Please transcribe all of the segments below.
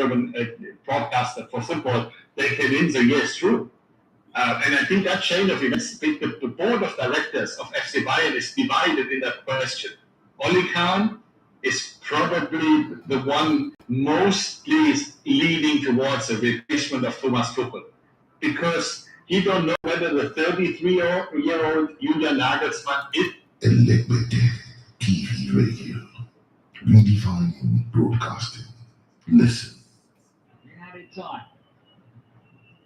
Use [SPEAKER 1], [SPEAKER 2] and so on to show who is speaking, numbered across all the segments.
[SPEAKER 1] German broadcaster for football, they came in the years through. And I think that chain of events, the board of directors of FC Bayern is divided in that question. Oli Kahn is probably the one mostly leading towards a replacement of Thomas Tuchel, because he don't know whether the 33-year-old Julian Nagelsmann is.
[SPEAKER 2] Liquid TV radio, redefining broadcasting. Listen.
[SPEAKER 3] Added time.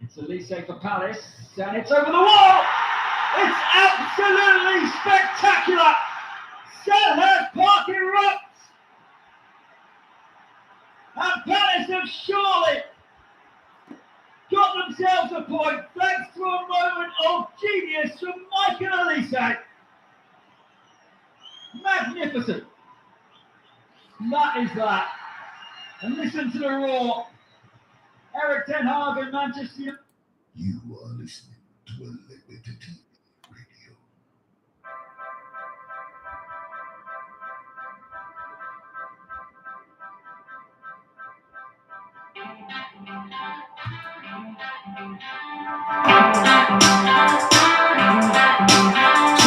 [SPEAKER 3] It's Elise for Palace, and it's over the wall! It's absolutely spectacular! Selhurst Park erupts! And Palace have surely got themselves a point thanks to a moment of genius from Michael Elise. Magnificent! That is that. And listen to the roar. Eric Ten Hag in Manchester.
[SPEAKER 2] You are listening to a Liquid TV radio.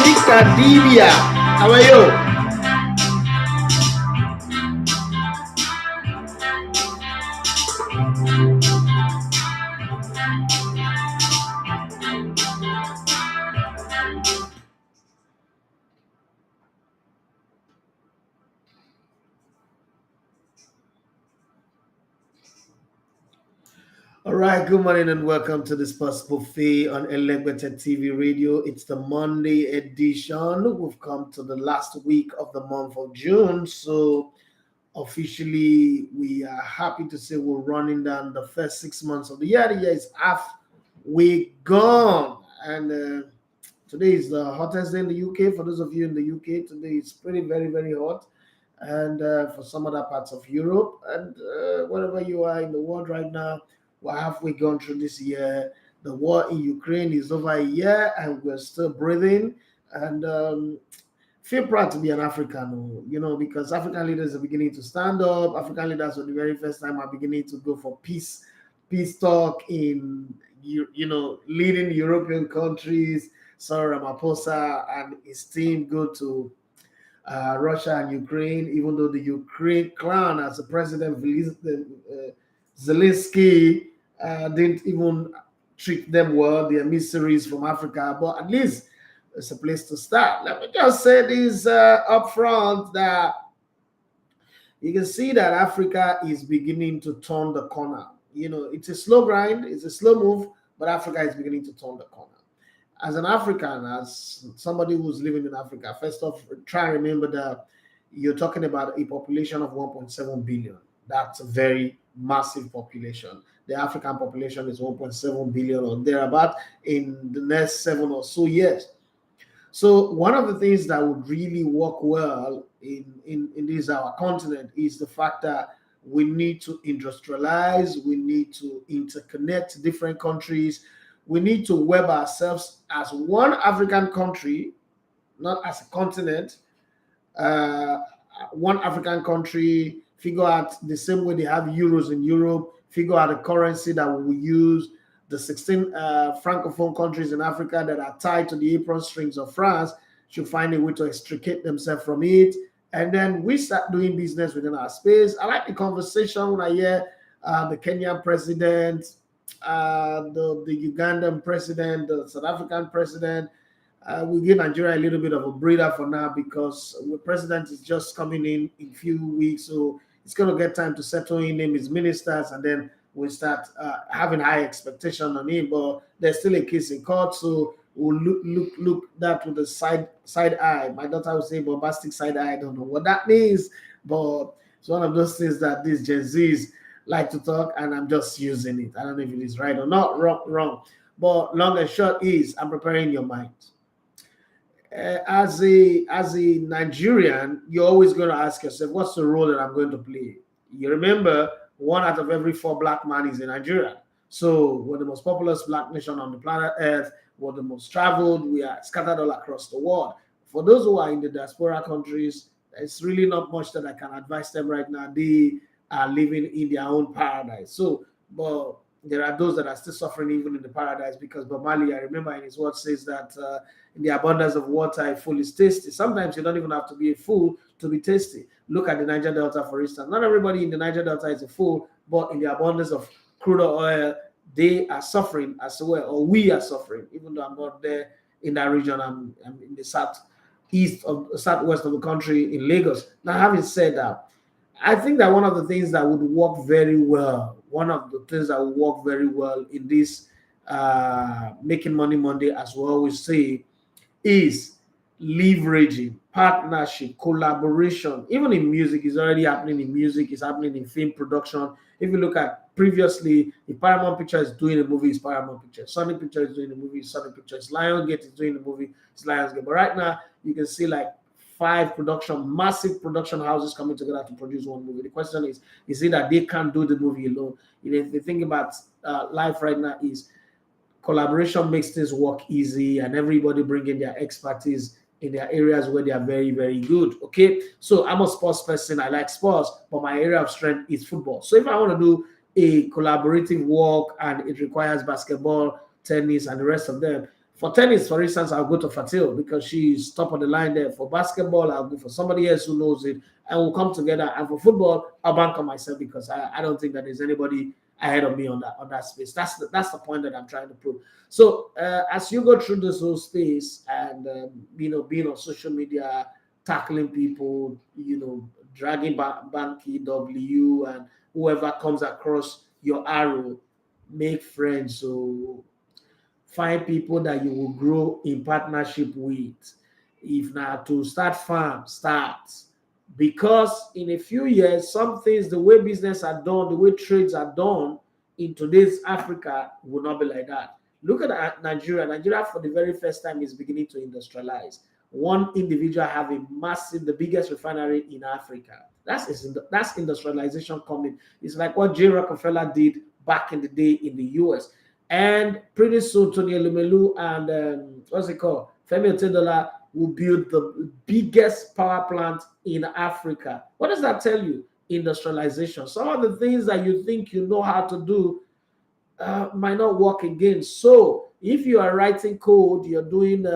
[SPEAKER 4] Chica Divia, how are you? All right, good morning and welcome to this Sports Buffet on Elevated TV Radio. It's the Monday edition. We've come to the last week of the month of June. So officially, we are happy to say we're running down the first 6 months of the year. The year is halfway gone. And today is the hottest day in the UK. For those of you in the UK, today is pretty, very, very hot. And for some other parts of Europe and wherever you are in the world right now, we're halfway gone through this year. The war in Ukraine is over a year and we're still breathing. And feel proud to be an African, because African leaders are beginning to stand up. African leaders for the very first time are beginning to go for peace talk in, leading European countries. Cyril Ramaphosa and his team go to Russia and Ukraine, even though the Ukraine clown as a president, Zelensky, didn't even treat them well. They are emissaries from Africa, but at least it's a place to start. Let me just say this up front, that you can see that Africa is beginning to turn the corner. It's a slow grind, it's a slow move, but Africa is beginning to turn the corner. As an African, as somebody who's living in Africa, first off, try and remember that you're talking about a population of 1.7 billion. That's a very massive population. The African population is 1.7 billion or thereabout in the next 7 or so years. So one of the things that would really work well in this our continent is the fact that we need to industrialize, we need to interconnect different countries, we need to web ourselves as one African country, not as a continent, one African country, figure out the same way they have euros in Europe, figure out a currency that we will use. The 16 francophone countries in Africa that are tied to the apron strings of France should find a way to extricate themselves from it. And then we start doing business within our space. I like the conversation when I hear the Kenyan president, the Ugandan president, the South African president. We give Nigeria a little bit of a breather for now because the president is just coming in a few weeks. So it's going to get time to settle in him, his ministers, and then we start having high expectation on him. But there's still a case in court, so we'll look that with a side eye. My daughter would say bombastic side eye. I don't know what that means, but it's one of those things that these Gen Zs like to talk, and I'm just using it. I don't know if it is right or not. Wrong. But long and short is, I'm preparing your mind. As a Nigerian, you're always going to ask yourself, what's the role that I'm going to play? You remember, 1 out of every 4 black man is a Nigerian. So we're the most populous black nation on the planet Earth. We're the most traveled. We are scattered all across the world. For those who are in the diaspora countries, it's really not much that I can advise them right now. They are living in their own paradise. So, but there are those that are still suffering even in the paradise because Bob Marley, I remember in his word says that in the abundance of water, a fool is tasty. Sometimes you don't even have to be a fool to be tasty. Look at the Niger Delta, for instance. Not everybody in the Niger Delta is a fool, but in the abundance of crude oil, they are suffering as well, or we are suffering, even though I'm not there in that region. I'm in the southwest of the country in Lagos. Now, having said that, I think that one of the things that would work very well, in this Making Money Monday, as we always say, is leveraging, partnership, collaboration. Even in music, it's already happening in music, it's happening in film production. If you look at previously, if Paramount Picture is doing a movie, it's Paramount Picture. Sony Picture is doing a movie, it's Sony Picture. It's Lionsgate is doing a movie, it's Lionsgate. But right now, you can see like massive production houses coming together to produce one movie. The question is it that they can't do the movie alone? If you think about life right now, is collaboration makes things work easy and everybody bringing their expertise in their areas where they are very, very good. Okay, so I'm a sports person. I like sports, but my area of strength is football. So if I want to do a collaborative work and it requires basketball, tennis, and the rest of them. For tennis, for instance, I'll go to Fatil because she's top of the line there. For basketball, I'll go for somebody else who knows it, and we'll come together. And for football, I'll bank on myself because I don't think that there's anybody ahead of me on that space. That's the point that I'm trying to prove. So as you go through this whole space and being on social media, tackling people, dragging Banky W and whoever comes across your arrow, make friends. So find people that you will grow in partnership with. If not to start farm, start. Because in a few years, some things, the way business are done, the way trades are done in today's Africa will not be like that. Look at Nigeria. Nigeria, for the very first time, is beginning to industrialize. One individual have the biggest refinery in Africa. That's industrialization coming. It's like what J. Rockefeller did back in the day in the US. And pretty soon, Tony Elumelu and Femi Otedola will build the biggest power plant in Africa. What does that tell you? Industrialization. Some of the things that you think you know how to do might not work again. So if you are writing code, you're doing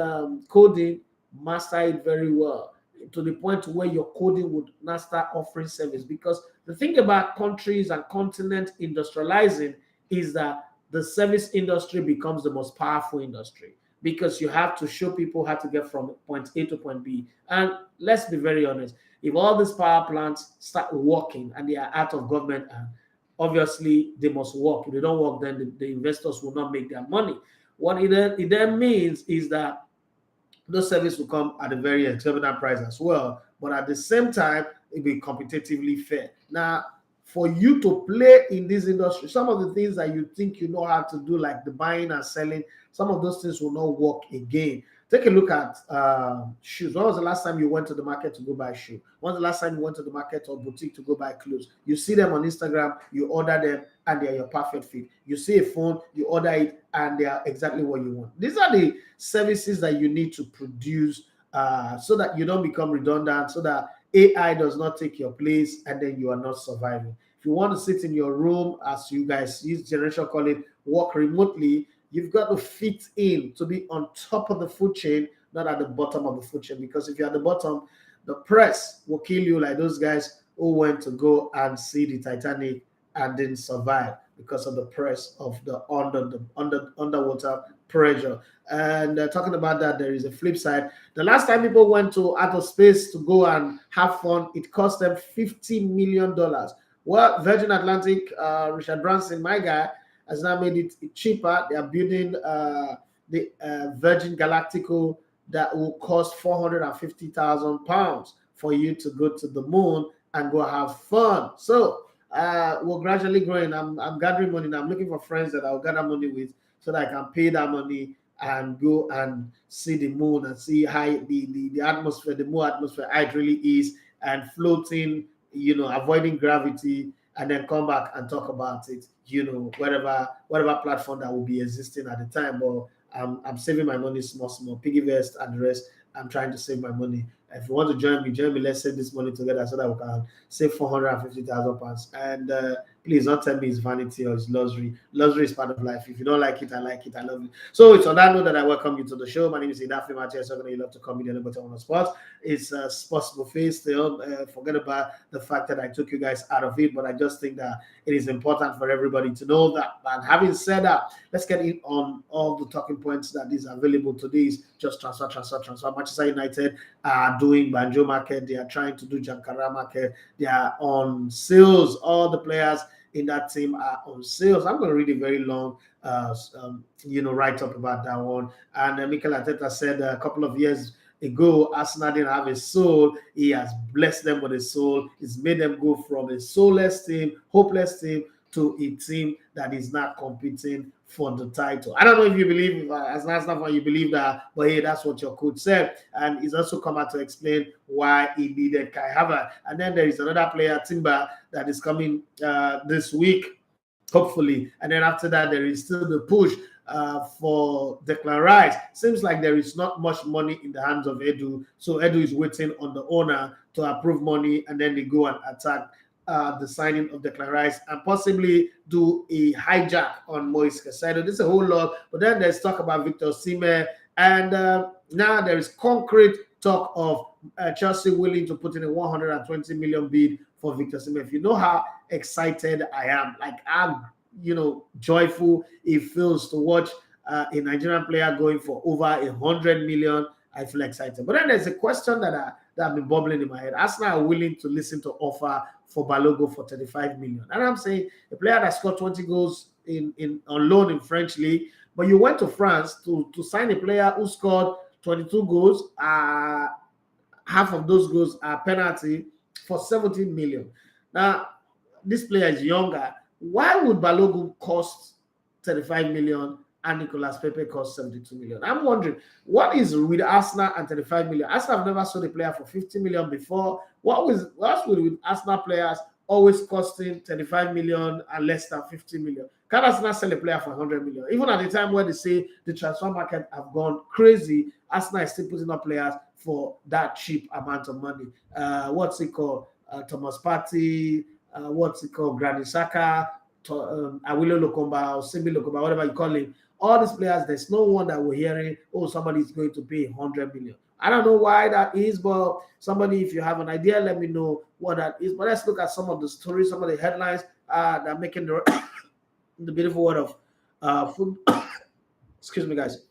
[SPEAKER 4] coding, master it very well to the point where your coding would now start offering service. Because the thing about countries and continents industrializing is that the service industry becomes the most powerful industry because you have to show people how to get from point A to point B. And let's be very honest, if all these power plants start working and they are out of government, obviously they must work. If they don't work, then the investors will not make their money. What it then means is that those services will come at a very exorbitant price as well, but at the same time, it will be competitively fair. Now, for you to play in this industry, some of the things that you think you know how to do, like the buying and selling, some of those things will not work again. Take a look at shoes. When was the last time you went to the market to go buy a shoe? When was the last time you went to the market or boutique to go buy clothes? You see them on Instagram, you order them, and they are your perfect fit. You see a phone, you order it, and they are exactly what you want. These are the services that you need to produce so that you don't become redundant, so that AI does not take your place and then you are not surviving. If you want to sit in your room, as you guys use generation call it, work remotely, you've got to fit in to be on top of the food chain, not at the bottom of the food chain. Because if you're at the bottom, the press will kill you, like those guys who went to go and see the Titanic and didn't survive because of the press of the underwater pressure. And talking about that, there is a flip side. The last time people went to outer space to go and have fun, it cost them $50 million. Well, Virgin Atlantic, Richard Branson, my guy, has now made it cheaper. They are building the Virgin Galactico that will cost £450,000 for you to go to the moon and go have fun. So we're gradually growing. I'm gathering money now. I'm looking for friends that I'll gather money with so that I can pay that money and go and see the moon and see how the atmosphere, the moon atmosphere, how it really is, and floating, avoiding gravity, and then come back and talk about it, whatever platform that will be existing at the time. But I'm saving my money small, piggy vest and the rest. I'm trying to save my money if you want to join me, let's save this money together so that we can save £450,000. And please don't tell me it's vanity or it's luxury. Luxury is part of life. If you don't like it, I like it. I love it. So it's on that note that I welcome you to the show. My name is Idafi Matias. You love to come in and on the spot. It's a sports buffet still. Forget about the fact that I took you guys out of it, but I just think that it is important for everybody to know that. And having said that, let's get in on all the talking points that is available today. Is just transfer. Manchester United are doing Banjo market. They are trying to do Jankara market. They are on sales. All the players in that team are on sales. I'm going to read a very long, write up about that one. And Mikel Arteta said a couple of years ago, Arsenal didn't have a soul. He has blessed them with a soul. He's made them go from a soulless team, hopeless team, to a team that is not competing for the title. I don't know if you believe, as an Arsenal fan, you believe that, but hey, that's what your coach said. And he's also come out to explain why he needed Kai Havertz. And then there is another player, Timber, that is coming this week, hopefully. And then after that, there is still the push for Declan Rice. Seems like there is not much money in the hands of Edu. So Edu is waiting on the owner to approve money, and then they go and attack the signing of Declan Rice and possibly do a hijack on Moise Caicedo. This is a whole lot. But then there's talk about Victor Osimhen, and now there is concrete talk of Chelsea willing to put in a 120 million bid for Victor Osimhen. If you know how excited I am, like I'm, joyful it feels to watch a Nigerian player going for over 100 million. I feel excited. But then there's a question that I've been bubbling in my head. Arsenal are willing to listen to offer for Balogun for 35 million. And I'm saying a player that scored 20 goals on loan in French league, but you went to France to sign a player who scored 22 goals. Half of those goals are penalty for 17 million. Now, this player is younger. Why would Balogun cost 35 million and Nicolas Pepe cost 72 million? I'm wondering, what is with Arsenal and 35 million? Arsenal have never sold a player for 50 million before. What's with Arsenal players always costing 35 million and less than 50 million? Can Arsenal sell a player for 100 million? Even at the time where they say the transfer market have gone crazy, Arsenal is still putting up players for that cheap amount of money. What's it called? Thomas Partey, Granit Xhaka, Awilo Lokomba, or Simbi Lokomba, whatever you call him. All these players, there's no one that we're hearing, somebody is going to pay 100 million. I don't know why that is, but somebody, if you have an idea, let me know what that is. But let's look at some of the stories, some of the headlines that are making the beautiful word of football. Excuse me, guys.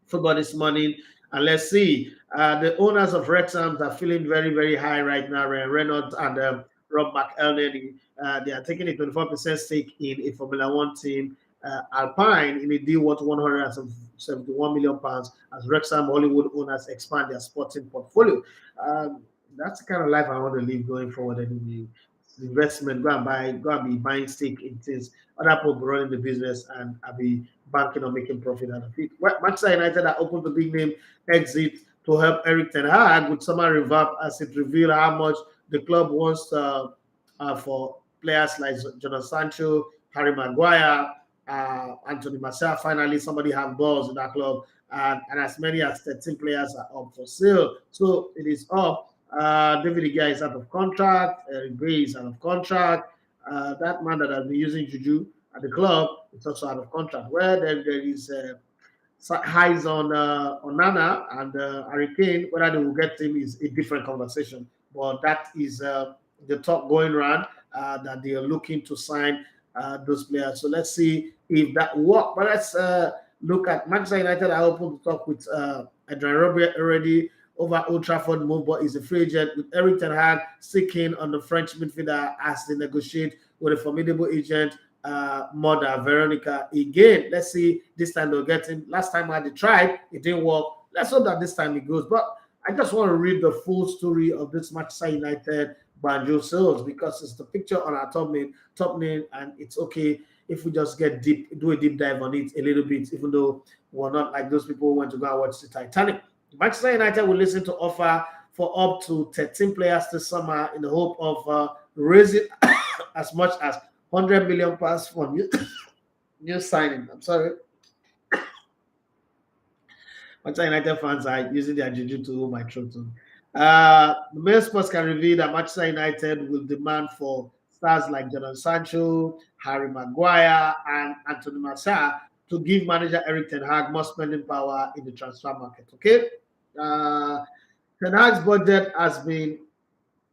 [SPEAKER 4] Football this morning. And let's see. The owners of Wrexham are feeling very, very high right now. Reynolds and Rob McElhenney, they are taking a 24% stake in a Formula One team, Alpine, in a deal worth £171 million as Wrexham Hollywood owners expand their sporting portfolio. That's the kind of life I want to live going forward. Anyway, investment, go and be buying stake in things. Other people be running the business, and I'll be banking on making profit out of it. Manchester United are open to big name exit to help Eric Ten Hag with summer revamp as it revealed how much the club wants for players like Jadon Sancho, Harry Maguire, Anthony Martial. Finally, somebody have balls in that club, and as many as 13 players are up for sale. So it is up. David De Gea is out of contract. Eric Gray is out of contract. That man that has been using Juju at the club is also out of contract. Where there is highs on Nana and Harry Kane, whether they will get him is a different conversation. But that is the talk going around that they are looking to sign those players. So let's see if that works. But let's look at Manchester United. I open to talk with Adrian Robert already over Old Trafford move, but is a free agent with Eric Ten Hag sticking on the French midfielder as they negotiate with a formidable agent, mother Veronica. Again, let's see this time they'll get him. Last time they tried, it didn't work. Let's hope that this time it goes. But I just want to read the full story of this Manchester United Banjo sales because it's the picture on our top name, and it's okay if we just do a deep dive on it a little bit, even though we're not like those people who went to go and watch the Titanic. Manchester United will listen to offer for up to 13 players this summer in the hope of raising as much as 100 million pounds for new signing. I'm sorry. Manchester United fans are using their juju to hold my throat. The mail sports can reveal that Manchester United will demand for stars like Jadon Sancho, Harry Maguire, and Anthony Martial to give manager Eric Ten Hag more spending power in the transfer market. Okay, Ten Hag's budget has been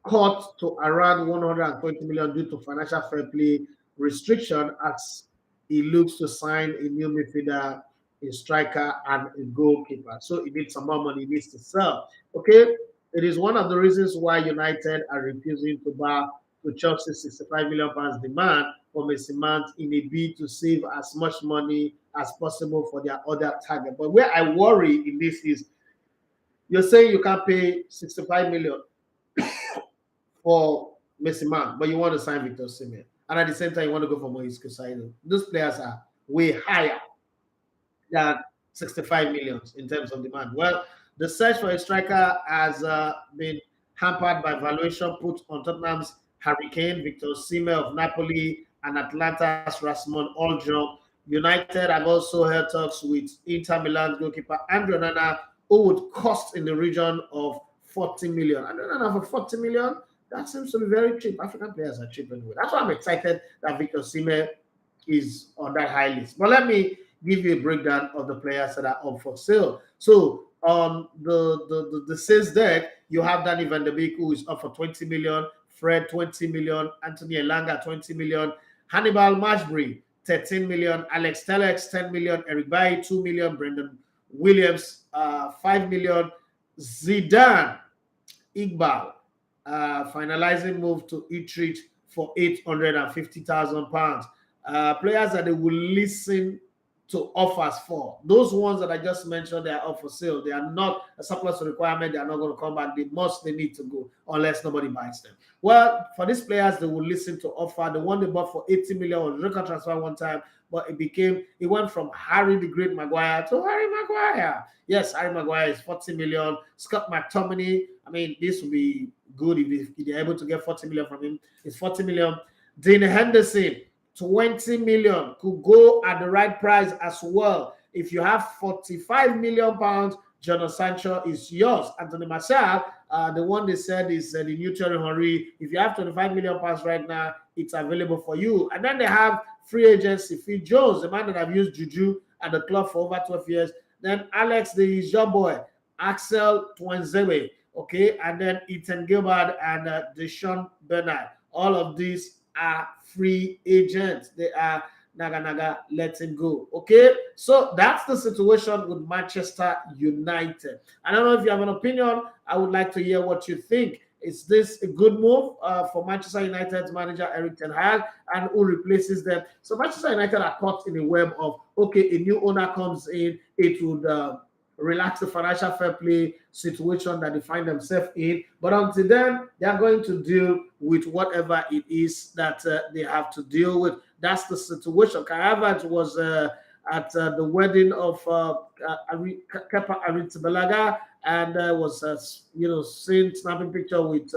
[SPEAKER 4] cut to around 120 million due to financial fair play restriction as he looks to sign a new midfielder, a striker, and a goalkeeper. So he needs some more money, he needs to sell. Okay, it is one of the reasons why United are refusing to bow to Chelsea's 65 million pounds demand for Messi Mount in a bid to save as much money as possible for their other target. But where I worry in this is you're saying you can't pay 65 million for Messi Man, but you want to sign Victor Osimhen, and at the same time you want to go for Moise Caicedo. Those players are way higher than 65 millions in terms of demand. Well, the search for a striker has been hampered by valuation put on Tottenham's Harry Kane, Victor Osimhen of Napoli, and Atlanta's Rasmus Højlund. United have also held talks with Inter Milan goalkeeper Andre Onana, who would cost in the region of 40 million. Andre Onana for 40 million? That seems to be very cheap. African players are cheap anyway. That's why I'm excited that Victor Osimhen is on that high list. But let me give you a breakdown of the players that are up for sale. So on the sales deck, you have Danny Van de Beek, who is up for 20 million, Fred 20 million, Anthony Elanga 20 million, Hannibal Mashbury 13 million, Alex Telex 10 million, Eric Bailly 2 million, Brendan Williams 5 million, Zidane Iqbal finalizing move to Utrecht for £850,000. Players that they will listen to offers for. Those ones that I just mentioned, they are up for sale. They are not a surplus requirement. They are not going to come back. They need to go unless nobody buys them. Well, for these players, they will listen to offer. The one they bought for 80 million was record transfer one time, but it went from Harry the Great Maguire to Harry Maguire. Yes, Harry Maguire is 40 million. Scott McTominay, I mean, this would be good if they're able to get 40 million from him. It's 40 million. Dean Henderson, 20 million, could go at the right price as well. If you have 45 million pounds, Jadon Sancho is yours. Anthony Martial, the one they said is the new Thierry Henry. If you have 25 million pounds right now, it's available for you. And then they have free agency. Phil Jones, the man that have used Juju at the club for over 12 years. Then Alex, the your boy, Axel Tuanzebe, okay, and then Ethan Gilbert and Deshaun Bernard. All of these are free agents. They are naga, let him go. Okay, so that's the situation with Manchester United. I don't know if you have an opinion. I would like to hear what you think. Is this a good move for Manchester United's manager Eric Ten Hag, and who replaces them? So Manchester United are caught in a web of, okay, a new owner comes in, it would relax the financial fair play situation that they find themselves in. But until then, they are going to deal with whatever it is that they have to deal with. That's the situation. Kai Havertz was at the wedding of Kepa Arrizabalaga, and was seen snapping picture with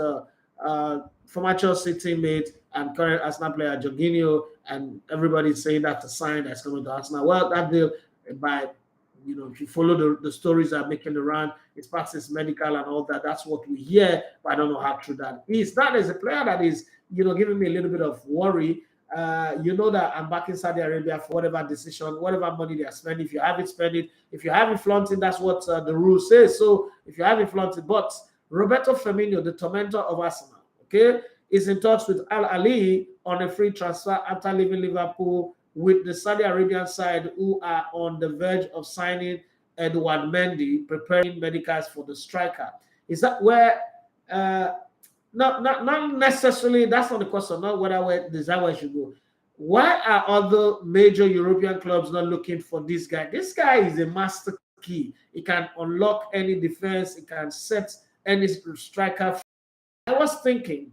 [SPEAKER 4] former Chelsea teammate and current Arsenal player Jorginho, and everybody's saying that's a sign that's coming to Arsenal. Well, that deal by if you follow the stories that are making the round, it's past his medical and all that. That's what we hear, but I don't know how true that is. That is a player that is, giving me a little bit of worry. That I'm back in Saudi Arabia for whatever decision, whatever money they are spending. If you have it, spend it. If you have it, flaunt it. That's what the rule says. So if you have it, flaunt it. But Roberto Firmino, the tormentor of Arsenal, okay, is in touch with Al-Hilal on a free transfer after leaving Liverpool, with the Saudi Arabian side, who are on the verge of signing Edouard Mendy, preparing medicals for the striker. Is that where? Not necessarily. That's not the question. Not whether is that where it should go. Why are other major European clubs not looking for this guy? This guy is a master key. He can unlock any defense. He can set any striker. I was thinking,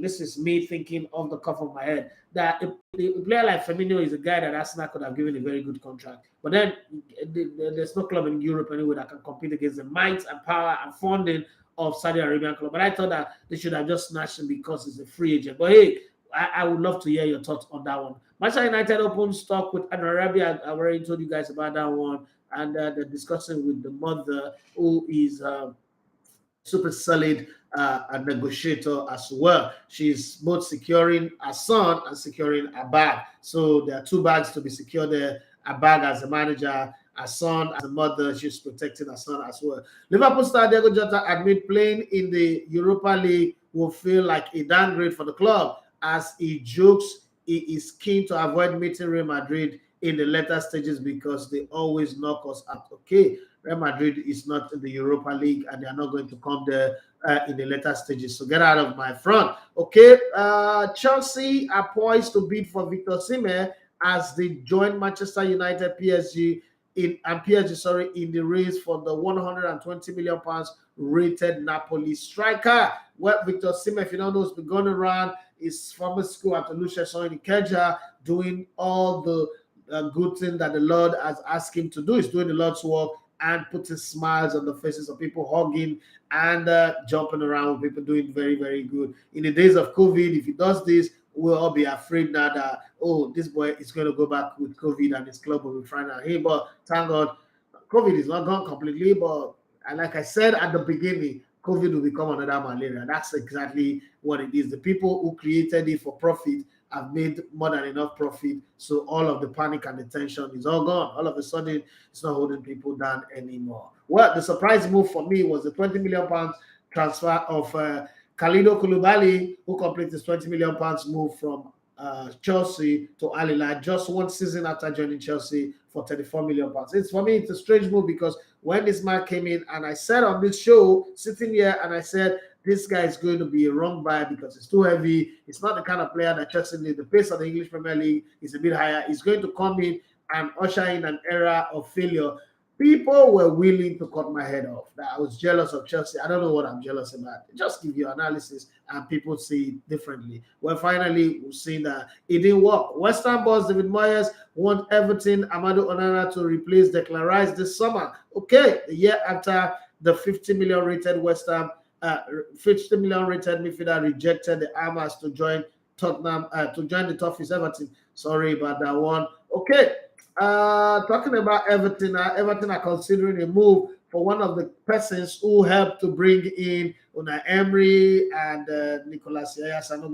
[SPEAKER 4] this is me thinking off the cuff of my head, that a player like Firmino is a guy that Arsenal could have given a very good contract. But then there's no club in Europe anyway that can compete against the might and power and funding of Saudi Arabian club. But I thought that they should have just snatched him because he's a free agent. But hey, I would love to hear your thoughts on that one. Manchester United open stock with Arabia. I've already told you guys about that one. And they're discussing with the mother, who is super solid a negotiator as well. She's both securing her son and securing a bag. So there are two bags to be secured there. A bag as a manager, a son as a mother. She's protecting her son as well. Liverpool star Diego Jota admit playing in the Europa League will feel like a downgrade for the club, as he jokes he is keen to avoid meeting Real Madrid in the later stages because they always knock us out. Okay, Real Madrid is not in the Europa League and they are not going to come there in the later stages. So get out of my front. Okay, Chelsea are poised to bid for Victor Osimhen as they join Manchester United, PSG, in the race for the 120 million pounds rated Napoli striker. Well, Victor Osimhen, if you don't know, has been going around his former school at Olusegun in Ikeja, doing all the good thing that the Lord has asked him to do. He's doing the Lord's work and putting smiles on the faces of people, hugging and jumping around with people, doing very, very good. In the days of COVID, if he does this, we'll all be afraid now that, oh, this boy is going to go back with COVID and his club will be frying at him. But thank God, COVID is not gone completely. But like I said at the beginning, COVID will become another malaria. That's exactly what it is. The people who created it for profit have made more than enough profit. So all of the panic and the tension is all gone. All of a sudden, it's not holding people down anymore. Well, the surprise move for me was the 20 million pounds transfer of Khalido Koulibaly, who completed his 20 million pounds move from Chelsea to Al-Hilal just one season after joining Chelsea for 34 million pounds. For me, it's a strange move because when this man came in, and I said on this show, sitting here, and I said, this guy is going to be a wrong buy because it's too heavy. It's not the kind of player that Chelsea needs. The pace of the English Premier League is a bit higher. He's going to come in and usher in an era of failure. People were willing to cut my head off. That I was jealous of Chelsea. I don't know what I'm jealous about. Just give you analysis and people see it differently. Well, finally, we've seen that it didn't work. West Ham boss David Moyes want Everton Amadou Onana to replace Declan Rice this summer. Okay, the year after the 50 million rated West Ham 50 million rated midfielder rejected the Hammers to join Tottenham, to join the toughest Everton. Sorry about that one. Okay, talking about Everton, Everton are considering a move for one of the persons who helped to bring in Unai Emery and Nicolas Jackson.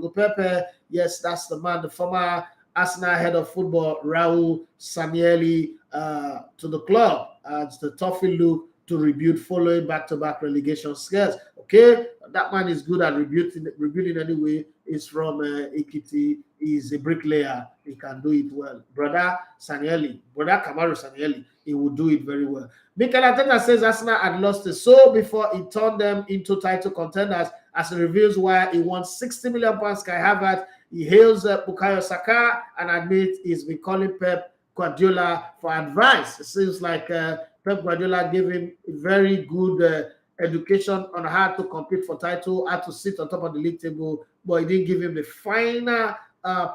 [SPEAKER 4] Yes, that's the man, the former Arsenal head of football, Raul Sanllehi, to the club as the toughy look to rebuild following back-to-back relegation scares. Okay, that man is good at rebuilding anyway. He's from Ekiti. He's a bricklayer. He can do it well. Brother Kamaru Sanllehi, he will do it very well. Mikel Arteta says Arsenal had lost his soul before he turned them into title contenders, as he reveals why he wants 60 million pounds Kai Havertz. He hails Bukayo Saka and admits he's been calling Pep Guardiola for advice. It seems like Pep Guardiola gave him a very good education on how to compete for title, how to sit on top of the league table, but he didn't give him the final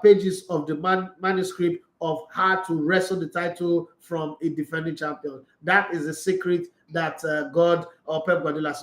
[SPEAKER 4] pages of the manuscript of how to wrestle the title from a defending champion. That is the secret that Pep Guardiola,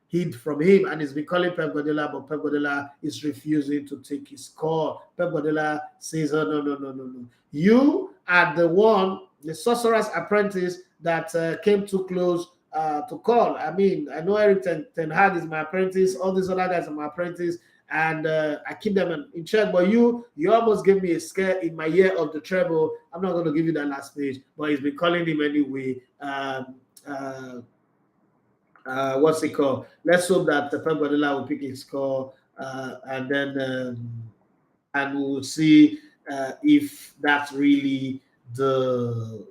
[SPEAKER 4] hid from him, and he's been calling Pep Guardiola, but Pep Guardiola is refusing to take his call. Pep Guardiola says, oh, no. You are the sorcerer's apprentice that came too close to call. I mean, I know Eric Ten Hag is my apprentice. All these other guys are my apprentice, and I keep them in check. But you almost gave me a scare in my year of the treble. I'm not going to give you that last page, but he's been calling him anyway. What's it called? Let's hope that Pep Guardiola will pick his call, and then and we'll see if that's really the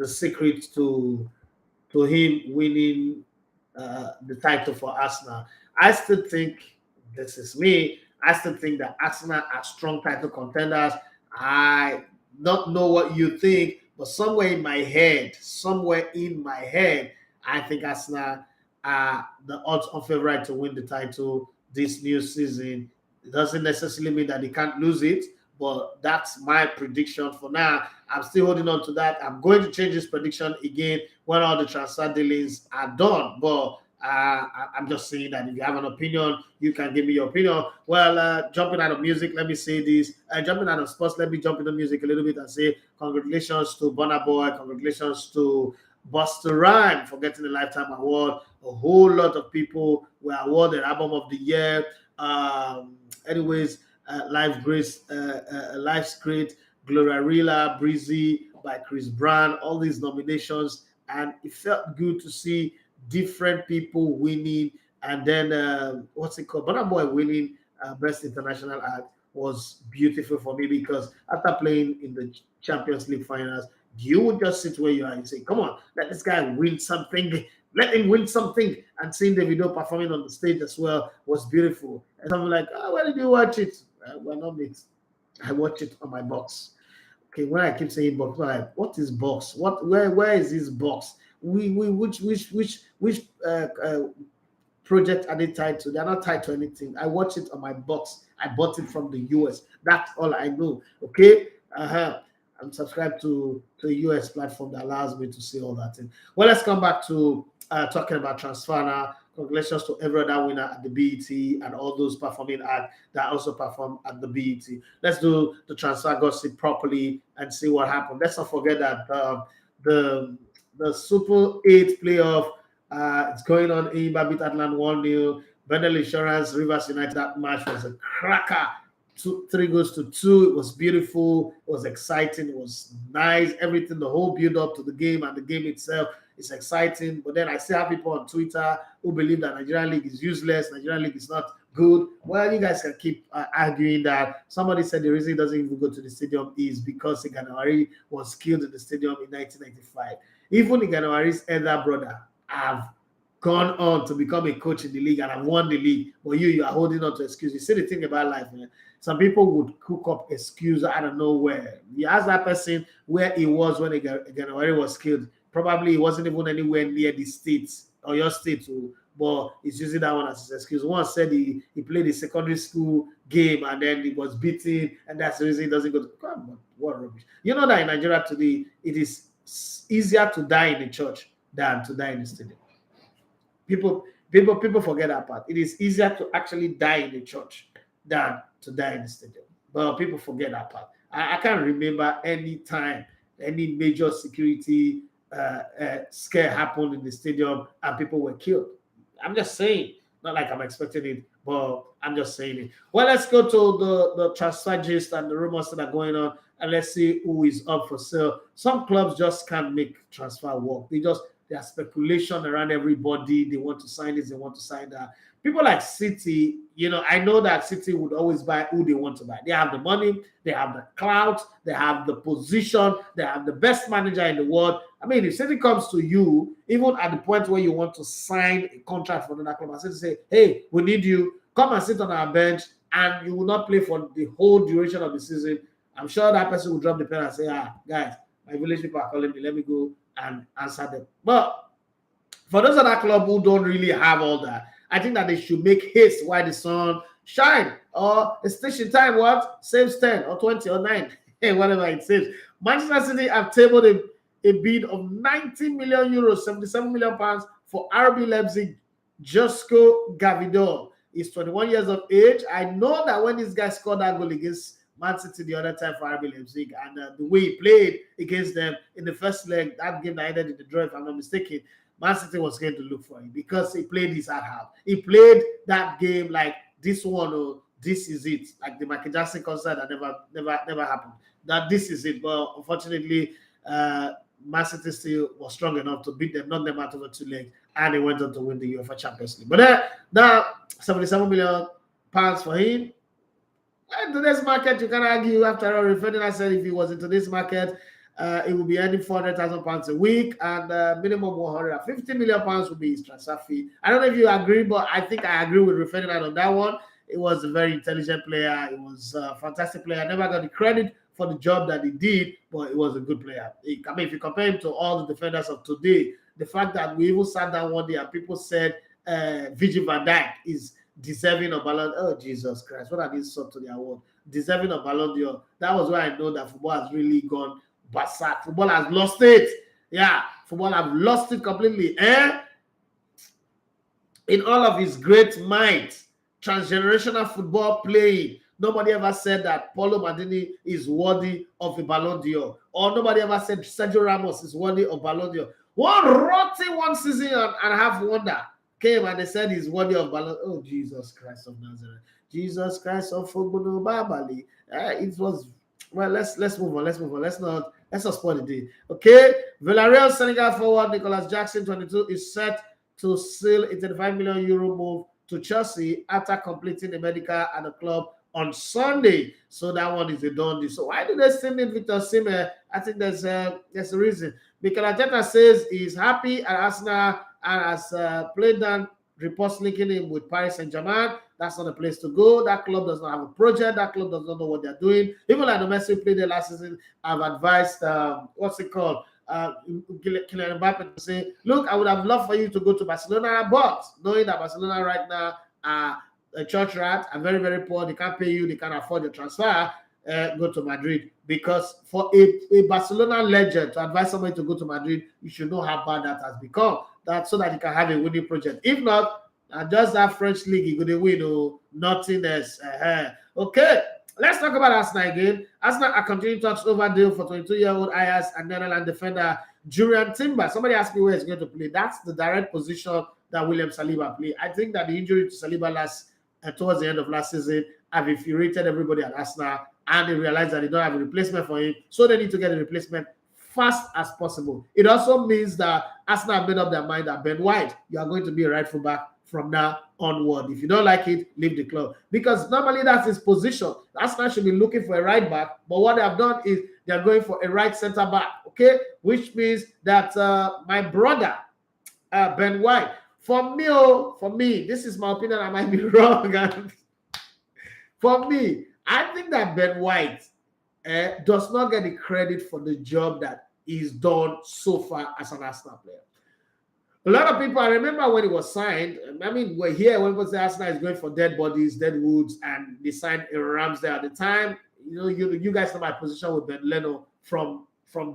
[SPEAKER 4] secret to him winning the title for Arsenal. I still think, this is me, I still think that Arsenal are strong title contenders. I don't know what you think, but somewhere in my head, I think Arsenal are the odds-on favorite to win the title this new season. It doesn't necessarily mean that they can't lose it, but that's my prediction for now. I'm still holding on to that. I'm going to change this prediction again when all the transfer dealings are done. But I'm just saying that if you have an opinion, you can give me your opinion. Well, jumping out of music, let me say this. Jumping out of sports, let me jump into music a little bit and say congratulations to Burna Boy. Congratulations to Busta Rhymes for getting the Lifetime Award. whole lot of people were awarded Album of the Year. Anyways, Life's Great, Glorilla, Breezy by Chris Brown, all these nominations, and it felt good to see different people winning. And then what's it called? Burna Boy winning Best International Act was beautiful for me, because after playing in the Champions League finals, you would just sit where you are and say, come on, let this guy win something. Let him win something. And seeing Davido performing on the stage as well was beautiful. And I'm like, where did you watch it? Well, not mixed. I watched it on my box. Okay, when I keep saying box, I'm like, what is box? Where is this box? Which project are they tied to? They're not tied to anything. I watch it on my box. I bought it from the US. That's all I know. Okay. I'm subscribed to a US platform that allows me to see all that thing. Well, let's come back to talking about transfer now. Congratulations to every other winner at the BET and all those performing acts that also perform at the BET. Let's do the transfer gossip properly and see what happened. Let's not forget that the Super 8 playoff it's going on. Imba beat Atlanta 1-0. Bendel Insurance, Rivers United. That match was a cracker. 3-2. It was beautiful. It was exciting. It was nice. Everything, the whole build up to the game and the game itself is exciting. But then I still have people on Twitter who believe that Nigerian League is useless. Nigerian League is not good. Well, you guys can keep arguing that. Somebody said the reason he doesn't even go to the stadium is because Iganawari was killed in the stadium in 1995. Even Iganawari's elder brother have gone on to become a coach in the league and have won the league, but you are holding on to excuses. You see the thing about life, man. Some people would cook up excuses out of nowhere. You ask that person where he was when Iganawari was killed. Probably he wasn't even anywhere near the states or your state, but he's using that one as his excuse. One said he played a secondary school game and then he was beaten, and that's the reason he doesn't go to. Come on, what rubbish! You know that in Nigeria today, it is easier to die in the church than to die in the stadium. People forget that part. It is easier to actually die in the church than to die in the stadium. But people forget that part. I can't remember any time any major security scare happened in the stadium and people were killed. I'm just saying, not like I'm expecting it, but I'm just saying it. Well, let's go to the transfer gist and the rumors that are going on, and let's see who is up for sale. Some clubs just can't make transfer work. There's speculation around everybody. They want to sign this, they want to sign that. People like City, I know that City would always buy who they want to buy. They have the money, they have the clout, they have the position, they have the best manager in the world. I mean, if City comes to you, even at the point where you want to sign a contract for another club, and City say, hey, we need you, come and sit on our bench, and you will not play for the whole duration of the season, I'm sure that person will drop the pen and say, guys, my village people are calling me, let me go and answer them. But for those other clubs who don't really have all that, I think that they should make haste while the sun shine. Or station time, saves 10 or 20 or 9, whatever it saves. Manchester City have tabled a bid of 90 million euros, 77 million pounds for RB Leipzig, Josko Gvardiol. He's 21 years of age. I know that when this guy scored that goal against Man City the other time for RB Leipzig, and the way he played against them in the first leg, that game that ended in the draw, if I'm not mistaken, Man City was going to look for him because he played his hard half. He played that game like this one, this is it, like the Michael Jackson concert that never happened. That this is it, but unfortunately, Man City still was strong enough to beat them, knock them out over 2 legs, and they went on to win the UEFA Champions League. But now 77 million pounds for him. In today's market, you can argue after all, Ferdinand said if he was in today's market, it would be earning £400,000 a week, and minimum £150 million would be his transfer fee. I don't know if you agree, but I think I agree with Ferdinand on that one. He was a very intelligent player. He was a fantastic player. I never got the credit for the job that he did, but he was a good player. I mean, if you compare him to all the defenders of today, the fact that we even sat down one day and people said Virgil van Dijk is deserving of Ballon d'Or. Oh, Jesus Christ, what are these sort to the award? Deserving of Ballon d'Or. That was where I know that football has really gone berserk. Football has lost it. Yeah, football have lost it completely. In all of his great might, transgenerational football playing, nobody ever said that Paulo Maldini is worthy of a Ballon d'Or, or nobody ever said Sergio Ramos is worthy of Ballon d'Or. One rotten one season and a half wonder. came and they said he's worthy of balance. Oh, Jesus Christ of Nazareth. Jesus Christ of Football Babali. It was well. Let's move on. Let's move on. Let's not spoil the day. Okay. Villarreal Senegal forward Nicolas Jackson, 22, is set to seal a 35 million euro move to Chelsea after completing the medical at the club on Sunday. So that one is a done deal. So why do they still need Victor Osimhen? I think there's a reason. Mikel Arteta says he's happy at Arsenal and has played down reports linking him with Paris St-Germain. That's not a place to go. That club does not have a project. That club does not know what they're doing. Even like the Messi played there last season, I've advised, what's it called? Kylian Mbappe to say, look, I would have loved for you to go to Barcelona, but knowing that Barcelona right now are a church rat, are very, very poor, they can't pay you, they can't afford your transfer, go to Madrid. Because for a Barcelona legend to advise somebody to go to Madrid, you should know how bad that has become. That so that you can have a winning project. If not, just that French league, you're going to win or nothing else. Okay, let's talk about Arsenal again. Arsenal are continuing talks over deal for 22-year-old Ajax and Netherlands defender Jurrien Timber. Somebody asked me where he's going to play. That's the direct position that William Saliba played. I think that the injury to Saliba towards the end of last season have infuriated everybody at Arsenal, and they realized that they don't have a replacement for him, so they need to get a replacement fast as possible. It also means that Arsenal have made up their mind that Ben White, you are going to be a right full back from now onward. If you don't like it, leave the club. Because normally that's his position. Arsenal should be looking for a right back, but what they have done is they're going for a right center back, okay? Which means that my brother, Ben White, for me, this is my opinion, I might be wrong. For me, I think that Ben White does not get the credit for the job that he's done so far as an Arsenal player. A lot of people, I remember when he was signed, I mean, we're here when was the Arsenal is going for dead bodies, dead woods, and they signed a Ramsey at the time. You know, you guys know my position with Ben Leno from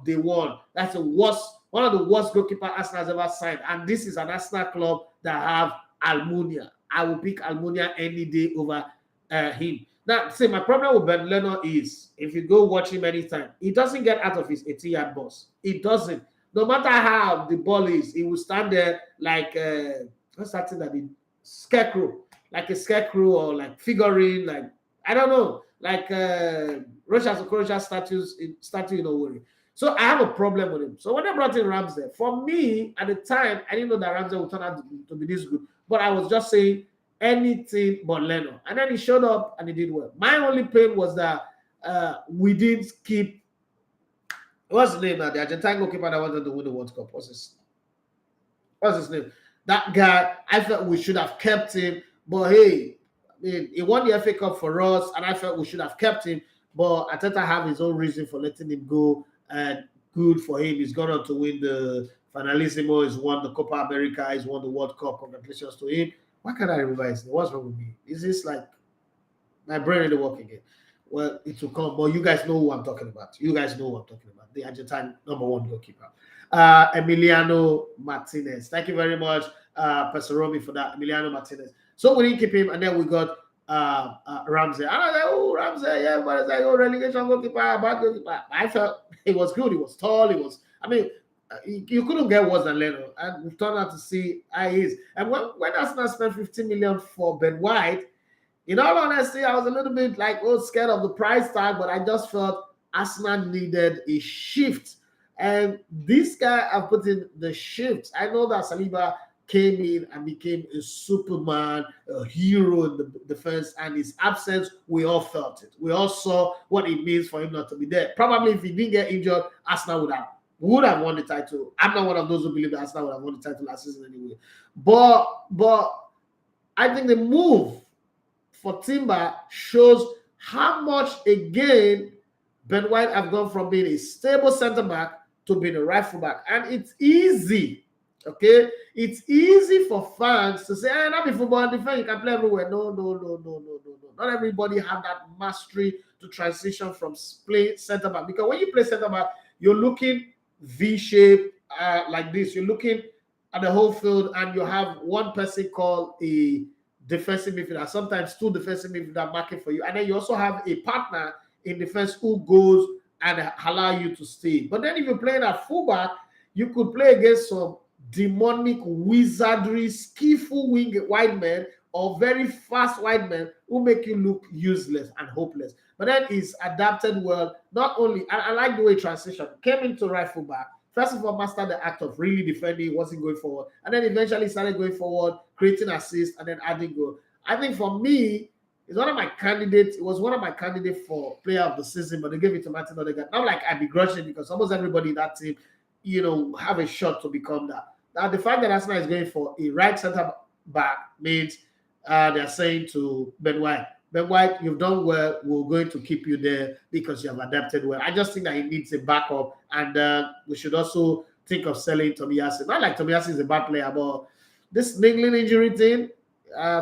[SPEAKER 4] day one. That's one of the worst goalkeeper Arsenal has ever signed. And this is an Arsenal club that have Almunia. I will pick Almunia any day over him. Now, see, my problem with Ben Leno is, if you go watch him anytime, he doesn't get out of his 80-yard box. He doesn't. No matter how the ball is, he will stand there like, what's that thing that he, scarecrow, like a scarecrow or like figurine, like, I don't know, like Croatia statue in Owerri. So I have a problem with him. So when I brought in Ramsey, for me, at the time, I didn't know that Ramsey would turn out to be this good. But I was just saying, anything but Leno. And then he showed up and he did well. My only pain was that we didn't keep, what's his name now? The Argentine goalkeeper that wanted to win the World Cup. What's his name? That guy, I felt we should have kept him. But hey, I mean, he won the FA Cup for us, and I felt we should have kept him. But Arteta have his own reason for letting him go. And good for him. He's gone on to win the Finalissimo. He's won the Copa America. He's won the World Cup. Congratulations to him. Why can't I remember his name? What's wrong with me? Is this like my brain really working again? Well, it will come. But you guys know who I'm talking about. The Argentine #1 goalkeeper. Emiliano Martinez. Thank you very much, Pastor Romy, for that. Emiliano Martinez. So we didn't keep him, and then we got Ramsey. And I was like, oh, Ramsey, yeah, but it's like, oh, relegation goalkeeper, bad goalkeeper. I felt it was good. He was tall. You couldn't get worse than Leno, and we've turned out to see how he is. And when Arsenal spent 15 million for Ben White, in all honesty, I was a little bit like, scared of the price tag, but I just felt Arsenal needed a shift. And this guy have put in the shift. I know that Saliba came in and became a Superman, a hero in the defense, and his absence, we all felt it. We all saw what it means for him not to be there. Probably if he didn't get injured, Arsenal would have won the title. I'm not one of those who believe that Arsenal would have won the title last season anyway. But I think the move for Timber shows how much, again, Ben White have gone from being a stable center-back to being a right full-back. And it's easy, okay? It's easy for fans to say, not be football defense, you can play everywhere. No. Not everybody have that mastery to transition from play center-back. Because when you play center-back, you're looking V-shape like this. You're looking at the whole field, and you have one person called a defensive midfielder, sometimes two defensive midfielders marking for you, and then you also have a partner in defense who goes and allow you to stay. But then if you're playing at fullback, you could play against some demonic wizardry, skillful wide men or very fast wide men who make you look useless and hopeless. But then he's adapted well. Not only, I like the way transition came into right fullback. First of all, mastered the act of really defending, wasn't going forward, and then eventually started going forward, creating assists, and then adding goal. I think for me, it's one of my candidates. It was one of my candidates for player of the season, but they gave it to Martin Odegaard. Not like I begrudge it because almost everybody in that team, have a shot to become that. Now, the fact that Arsenal is going for a right center back means they're saying to Ben White, you've done well. We're going to keep you there because you have adapted well. I just think that he needs a backup, and we should also think of selling Tomiyasu. Not like Tomiyasu is a bad player, but this niggling injury thing,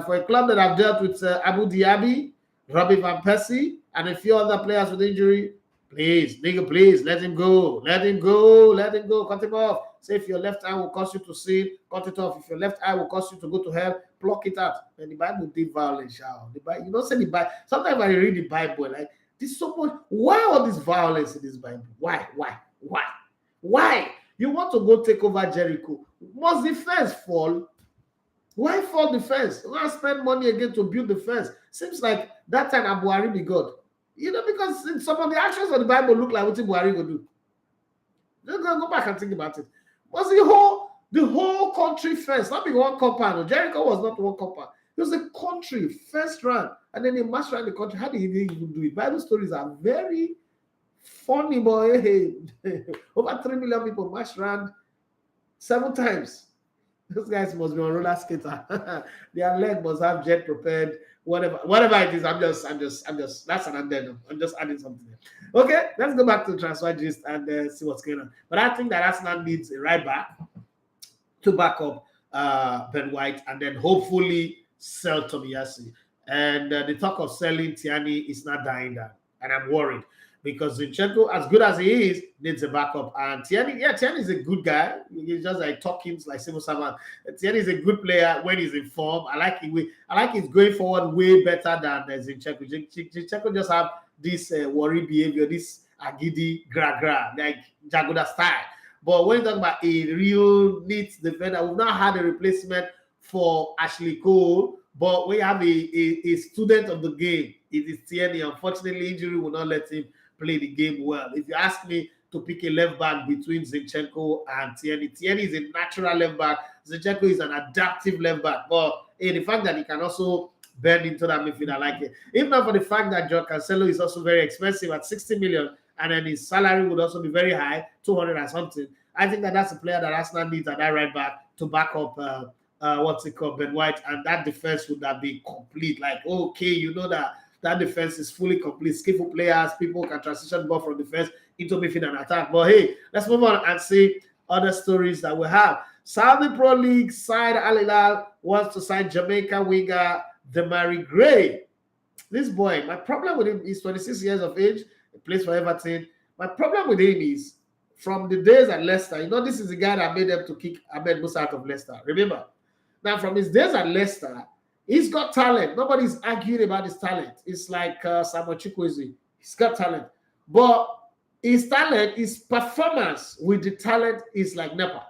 [SPEAKER 4] for a club that have dealt with Abu Dhabi, Robbie Van Persie, and a few other players with injury, please, let him go. Cut him off. Say if your left eye will cause you to sin, cut it off. If your left eye will cause you to go to hell, pluck it out. And the Bible did violence. The Bible, say the Bible. Sometimes I read the Bible, like, there's so much. Why all this violence in this Bible? Why? You want to go take over Jericho? Must the fence fall? Why fall the fence? Why spend money again to build the fence? Seems like that time Buhari be God. Because some of the actions of the Bible look like what Buhari will do. Just go back and think about it. Was the whole country fence, not be one compound. Jericho was not one compound. It was a country first run, and then they marched around the country. How did he even do it? Bible stories are very funny, boy. Hey, over 3 million people marched around 7 times. Those guys must be on roller skater. Their leg must have jet propelled. Whatever it is, I'm just that's an addendum. I'm just adding something there. Okay, let's go back to transfer gist and see what's going on. But I think that Arsenal needs a right back to back up Ben White and then hopefully sell Tomiyasu. And the talk of selling Tierney is not dying down, and I'm worried because Zinchenko, as good as he is, needs a backup. And Tierney is a good guy. He's just like talking like civil servant. Tierney is a good player when he's in form. I like he's going forward way better than Zinchenko. Zinchenko just have this worry behavior, this agidi gra like Jagoda style. But when you talk about a real neat defender, we've not had a replacement for Ashley Cole. But we have a student of the game. It is Tierney. Unfortunately, injury will not let him play the game well. If you ask me to pick a left back between Zinchenko and Tierney is a natural left back. Zinchenko is an adaptive left back. But the fact that he can also bend into that midfield, I like it. If not for the fact that João Cancelo is also very expensive at 60 million, and then his salary would also be very high, 200 and something. I think that's a player that Arsenal needs at that right back to back up Ben White, and that defense would have been complete. Like, okay, that defense is fully complete. Skillful players, people can transition ball from defense into midfield and attack. But hey, let's move on and see other stories that we have. Saudi Pro League side Al-Hilal wants to sign Jamaica winger Demarai Gray. This boy, my problem with him is 26 years of age. He plays for Everton. My problem with him is from the days at Leicester. This is the guy that made them to kick Ahmed Musa out of Leicester. Remember? Now, from his days at Leicester, he's got talent. Nobody's arguing about his talent. It's like Samuel Chukwueze. He's got talent. But his talent, his performance with the talent is like NEPA.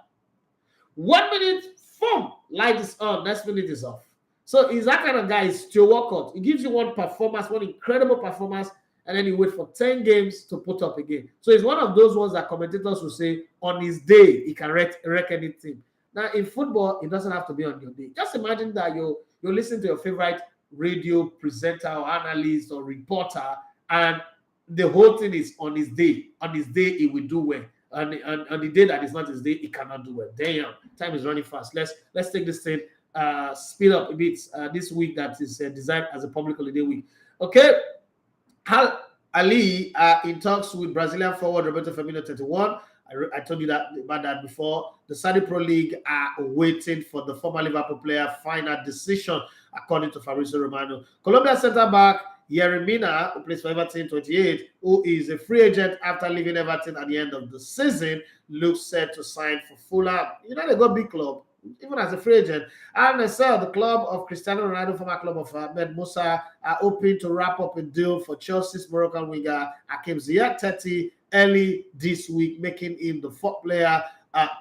[SPEAKER 4] 1 minute, boom, light is on. Next minute is off. So he's that kind of guy. He's still workout. He gives you one performance, one incredible performance, and then he wait for 10 games to put up again. So he's one of those ones that commentators will say on his day, he can wreck anything. Now, in football, it doesn't have to be on your day. Just imagine that you're listening to your favorite radio presenter or analyst or reporter, and the whole thing is on his day. On his day, he will do well. On the day that is not his day, he cannot do well. Damn, time is running fast. Let's take this thing, speed up a bit this week that is designed as a public holiday week. Okay, Ali in talks with Brazilian forward Roberto Firmino 31. I told you about that before. The Saudi Pro League are waiting for the former Liverpool player final decision, according to Fabrizio Romano. Colombia centre-back Jurrien Mina, who plays for Everton 28, who is a free agent after leaving Everton at the end of the season, looks set to sign for Fulham. They got big club, even as a free agent. RNSL, the club of Cristiano Ronaldo, former club of Ahmed Musa, are hoping to wrap up a deal for Chelsea's Moroccan winger Hakim Ziyech 30 early this week, making him the 4th player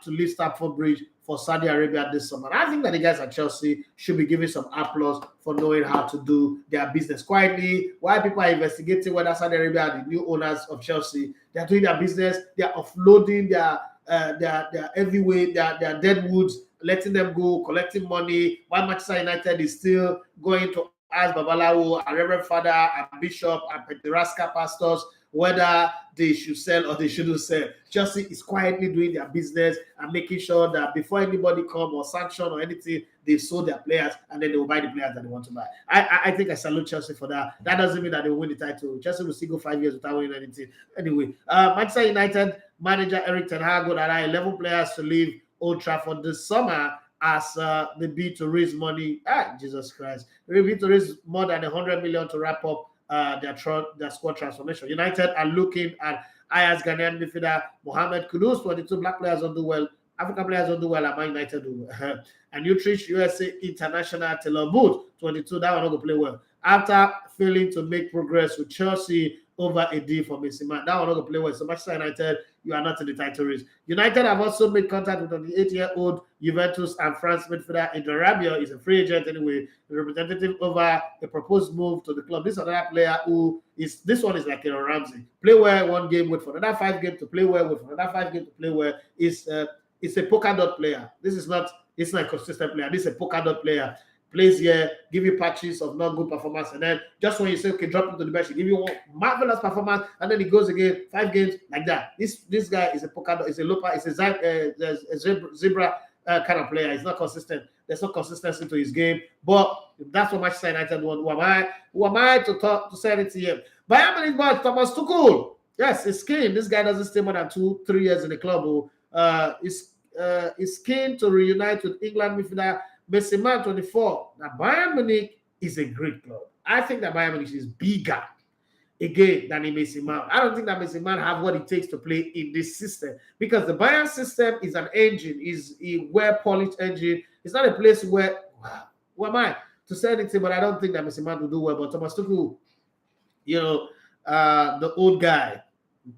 [SPEAKER 4] to leave Stamford Bridge for Saudi Arabia this summer. I think that the guys at Chelsea should be given some applause for knowing how to do their business quietly. While people are investigating whether Saudi Arabia are the new owners of Chelsea, they are doing their business. They are offloading their heavyweight, their deadwoods, letting them go, collecting money. While Manchester United is still going to ask Babalawo, a Reverend Father, a Bishop, and Penteraska pastors whether they should sell or they shouldn't sell. Chelsea is quietly doing their business and making sure that before anybody come or sanction or anything, they've sold their players and then they will buy the players that they want to buy. I think I salute Chelsea for that. That doesn't mean that they will win the title. Chelsea will still go 5 years without winning anything. Anyway, Manchester United manager Erik ten Hag will allow 11 players to leave Old Trafford this summer as they bid to raise money. Jesus Christ. They bid to raise more than 100 million to wrap up their squad transformation. United are looking at Ajax Ghanaian midfielder Mohamed Kudus. 22 black players don't do well. African players don't do well. And Man United do well. And Utrecht USA international Taylor Booth. 22. That one not going to play well. After failing to make progress with Chelsea over a deal for Messi, that one not going to play well. So Manchester United, you are not in the title race. United have also made contact with the 8-year-old Juventus and France midfielder Demarai. Is a free agent anyway, the representative over a proposed move to the club. This other player this one is like a Ramsey. Play well one game, wait for another 5 games to play well, wait for another 5 games to play well. It's a polka dot player. It's not a consistent player. This is a polka dot player. Plays here, give you patches of not good performance, and then just when you say, okay, drop him to the bench, he give you one marvelous performance, and then he goes again 5 games like that. This guy is a polka dot, is a loper, is a zebra kind of player. He's not consistent. There's no consistency to his game, but that's what Manchester United want. Who am I to say anything here? Bayern Munich boss Thomas Tuchel. Yes, it's keen. This guy doesn't stay more than 2-3 years in the club. Is keen to reunite with England midfielder Messi, 24. Now, Bayern Munich is a great club. I think that Bayern Munich is bigger, again, than Messi. I don't think that Messi have what it takes to play in this system, because the Bayern system is an engine, is a well-polished engine. It's not a place where, who am I to say anything, but I don't think that Messi will do well. But Thomas Tuchel, the old guy,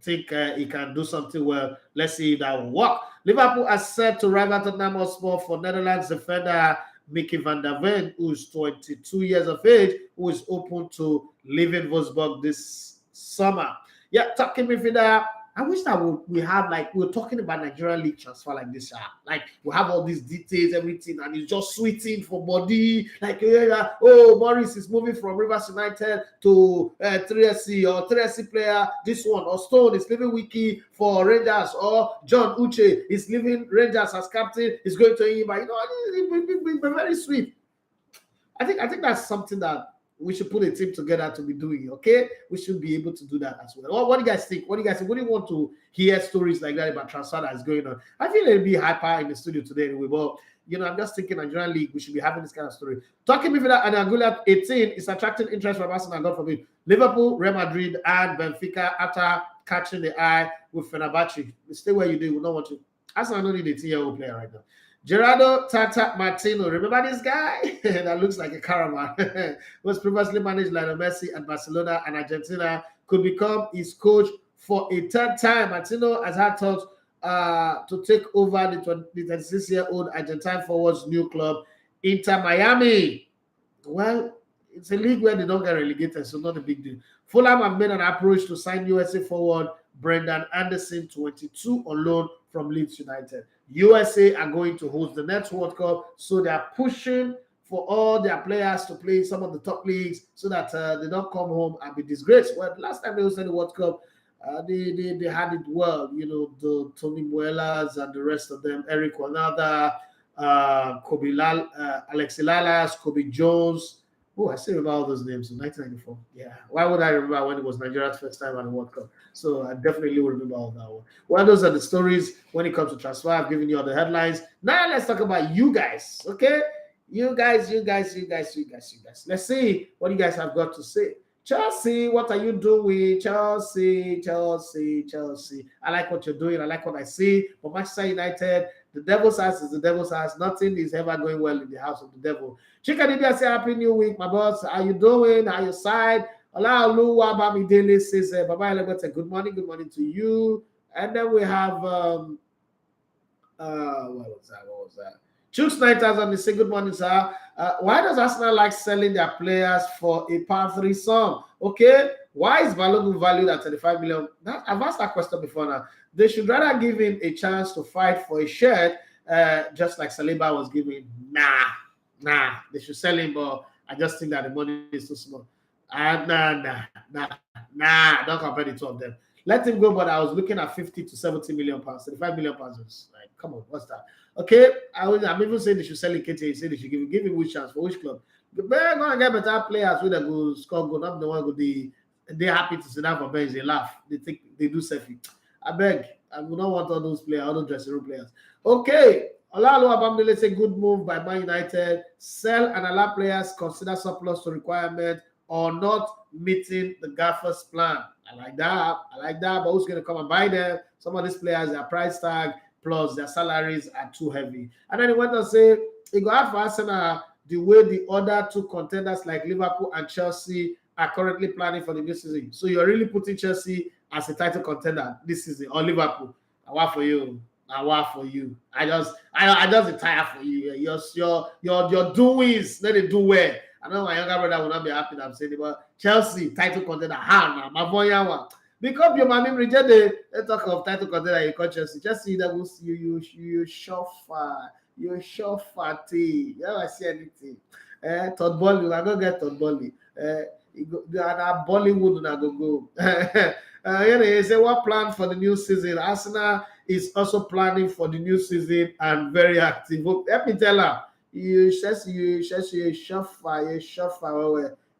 [SPEAKER 4] think he can do something well. Let's see if that will work. Liverpool are set to rival Tottenham Hotspur for Netherlands defender Mickey van der Ven, who is 22 years of age, who is open to leaving Wolfsburg this summer. Yeah, talking midfielder. I wish that we have, like, we're talking about Nigerian league transfer like this. Like, we have all these details, everything, and it's just sweeting for body. Like, Morris is moving from Rivers United to 3SC, or 3SC player, this one, or Stone is leaving Wiki for Rangers, or John Uche is leaving Rangers as captain, is going to Imba. It's very sweet. I think that's something that we should put a team together to be doing. Okay, we should be able to do that as well. What do you guys think? What do you guys think? Would you want to hear stories like that about transfer that is going on? I feel it'll be hyper in the studio today anyway, but I'm just thinking Nigerian league, we should be having this kind of story. Talking midfielder and Anguilla 18 is attracting interest from Arsenal, God forbid, Liverpool, Real Madrid, and Benfica after catching the eye with Fenerbahce. Stay where you do. We don't want to. Arsenal don't need a 10-year-old player right now. Gerardo Tata Martino, remember this guy that looks like a caravan? Was previously managed Lionel Messi at Barcelona and Argentina, could become his coach for a third time. Martino has had thoughts to take over the 26-year-old Argentine forward's new club, Inter Miami. Well, it's a league where they don't get relegated, so not a big deal. Fulham have made an approach to sign USA forward Brendan Anderson, 22, on loan from Leeds United. USA are going to host the next World Cup, so they are pushing for all their players to play some of the top leagues so that they don't come home and be disgraced. Well, last time they hosted the World Cup, they had it well. The Tony Muellas and the rest of them, Eric Wanada, Alexi Lalas, Kobe Jones. Oh, I still remember all those names in 1994. Yeah. Why would I remember when it was Nigeria's first time at the World Cup? So I definitely will remember all that one. Well, those are the stories when it comes to transfer. I've given you all the headlines. Now let's talk about you guys. Okay? You guys. Let's see what you guys have got to say. Chelsea, what are you doing? Chelsea. I like what you're doing. I like what I see. But Manchester United, the devil's house is the devil's house. Nothing is ever going well in the house of the devil. Chikadibia say happy new week, my boss. How you doing? How you side? Allah Oluwa Bamidele says, Baba Elegbete, good morning to you. And then we have What was that? Chooks 9000 say good morning, sir. Why does Arsenal like selling their players for a par 3 sum? Okay, why is Balogun valued at 35 million? I've asked that question before now. They should rather give him a chance to fight for a shirt, just like Saliba was giving. Nah. They should sell him, but I just think that the money is too small. Nah. Don't compare the two of them. Let him go, but I was looking at 50 to 70 million pounds, 35 million pounds. Like, come on, what's that? Okay, I'm even saying they should sell Nketiah. He said they should give him which chance for which club. They're gonna get better players who they go score goal. Not the one who they're happy to sit down for bench. They laugh. They do selfie. I beg. I would not want all those players, all those dressing room players. Okay. Olalo Abamdele say good move by Man United. Sell and allow players consider surplus to requirement or not meeting the gaffer's plan. I like that. But who's going to come and buy them? Some of these players, their price tag plus their salaries are too heavy. And then he went on to say, it go hard for Arsenal the way the other two contenders like Liverpool and Chelsea are currently planning for the new season. So you're really putting Chelsea as a title contender this season, or Liverpool. I want for you. I just retire for you. Your doings, let it do well. I know my younger brother will not be happy that I'm saying it, but Chelsea, title contender, how now? My boy, one. Because your mommy reject the talk of title contender, you call Chelsea. Chelsea, that was you suffer. You suffer. You never see anything. Todd Bolly, I go get Todd Bolly. Bollywood, I go. He say, what plan for the new season? Arsenal is also planning for the new season and very active. Let me tell her. You suffer.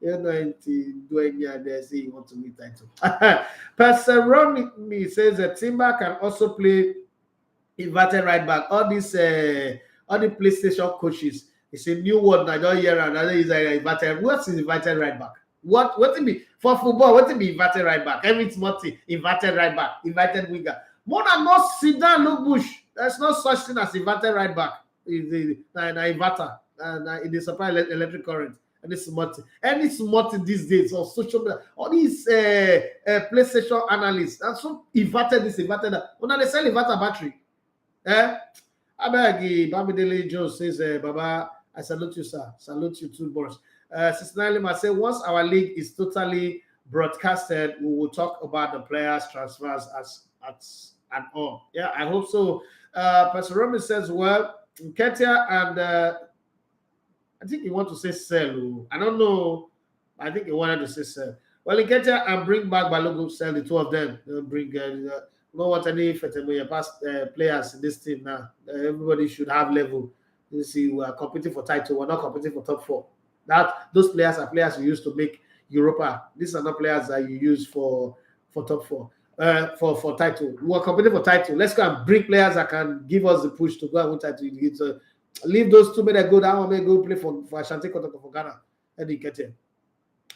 [SPEAKER 4] You know anything doing here there say you want to win title. Pastor Ronnie says that Timber can also play inverted right back. All the PlayStation coaches, it's a new word I don't hear another is inverted. What's inverted right back? What it be for football? What it be inverted right back? Everything's multi inverted right back, inverted winger. More than not sit down, look bush. There's no such thing as inverted right back. Inverter and it supply electric current. And it's multi. And it's multi these days on social media. All these PlayStation analysts and so inverted this, inverted that. When they sell inverter battery, I beg Bamidele Jones says, Baba, I salute you, sir. Salute you too, Boris. Sister Lima say, once our league is totally broadcasted, we will talk about the players' transfers as and all. Yeah, I hope so. Pastor Romy says, well, Nketiah and I think he want to say sell. I don't know. I think he wanted to say sell. Well, Nketiah and bring back Balogun, sell the two of them. Don't bring don't want any past players in this team now. Everybody should have level. You see, we are competing for title. We're not competing for top 4. Those players are players you use to make Europa. These are not players that you use for top 4. For title. We are competing for title. Let's go and bring players that can give us the push to go and win title. So leave those two, may they go down or may go play for Ashanti Kotoko for Ghana. And you get it.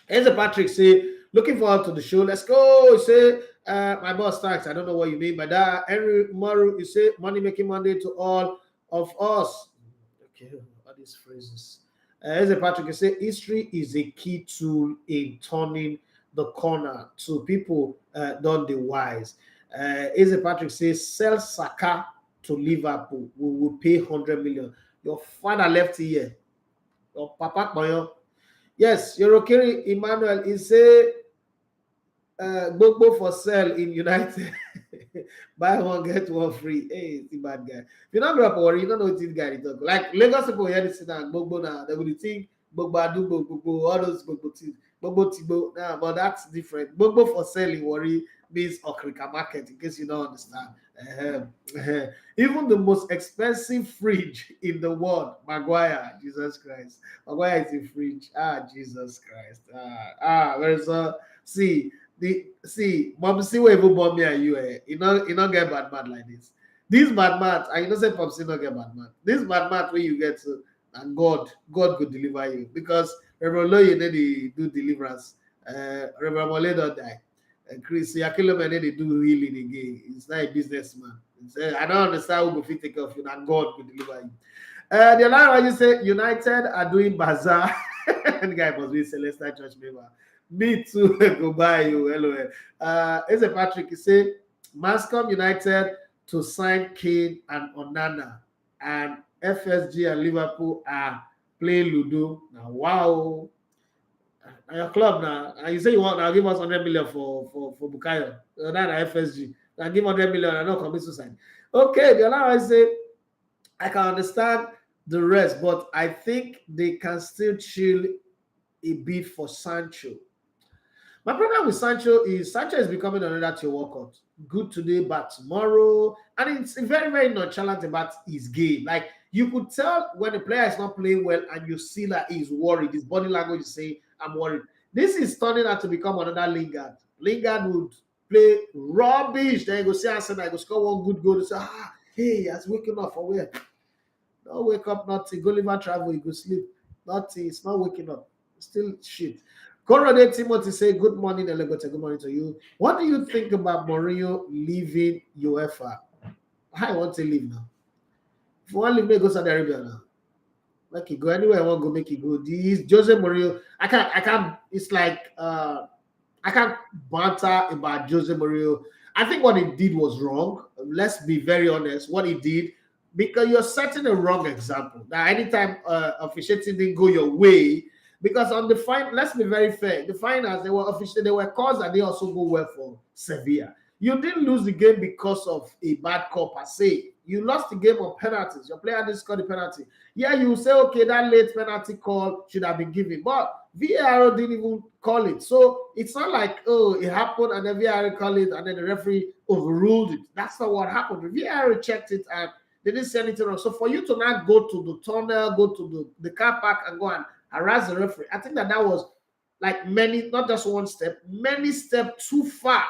[SPEAKER 4] Here's Patrick say, looking forward to the show. Let's go. He say, my boss thanks. I don't know what you mean by that. Henry Maru, you say, money making Monday to all of us. Okay, all these phrases. Here's Patrick, you say, history is a key tool in turning the corner to people done the wise. Eze Patrick says, sell Saka to Liverpool. We will pay 100 million. Your father left here. Your papa Boyo. Yes, Yorokiri Emmanuel is say Gbogbo for sale in United. Buy one, get one free. Hey, it's a bad guy. If you don't grow up worry, you don't know what this guy is talking. Like Lagos people hear this now, Gbogbo now, they will think Gbogbo Adubo, Gbogbo, all those Gbogbo things. Gbogbo Tibo, nah, but that's different. Gbogbo for selling worry means Okrika market, in case you don't understand. Even the most expensive fridge in the world, Maguire, Jesus Christ. Maguire is a fridge. Jesus Christ. Where's Mom, see where even bomb me and you, you not get bad like this. This bad man, and you know say Popsy not get bad man. This bad man where you get to, and God could deliver you because Reverend Loye they do deliverance. Reverend Mole don't die. Chris Yakilome they do healing again. It's not a businessman. I don't understand who will take care of you, and God will deliver you. The other one you say United are doing bazaar. The guy must be Celestial Church member. Me too. Goodbye, you. Hello. Eze Patrick, you say Mascom United to sign Kane and Onana, and FSG and Liverpool are playing Ludo. Now, wow. Now your club now, and you say you want now give us 100 million for Bukayo. That FSG. Now give 100 million and not commit suicide. Okay, the other I say I can understand the rest, but I think they can still chill a bit for Sancho. My problem with Sancho is becoming another to workout. Good today, bad tomorrow. And it's very, very nonchalant about his game. Like you could tell when the player is not playing well and you see that he's worried. His body language is saying, I'm worried. This is turning out to become another Lingard. Lingard would play rubbish. Then you go see Arsenal, I go score one good goal. And say, hey, he has waking up for where? Don't wake up, nothing. Go live and travel, you go sleep. Nothing. It's not waking up. Still shit. Corrode Timothy say, good morning, Elegote. Good morning to you. What do you think about Mourinho leaving UEFA? I want to leave now. If you want to leave, me go Saudi Arabia now. Make it go anywhere I want to go, make it go. This Jose Mourinho, I can't, it's like, I can't banter about Jose Mourinho. I think what he did was wrong. Let's be very honest. What he did, because you're setting a wrong example. Now, anytime officiating didn't go your way, because on the final, let's be very fair. The finals, they were caused and they also go well for Sevilla. You didn't lose the game because of a bad call per se. You lost the game on penalties. Your player didn't score the penalty. Yeah, you say, okay, that late penalty call should have been given. But VAR didn't even call it. So it's not like, oh, it happened and then VAR called it and then the referee overruled it. That's not what happened. The VAR checked it and they didn't say anything wrong. So for you to not go to the tunnel, go to the car park and go and harass the referee, I think that was like many, not just one step, many steps too far.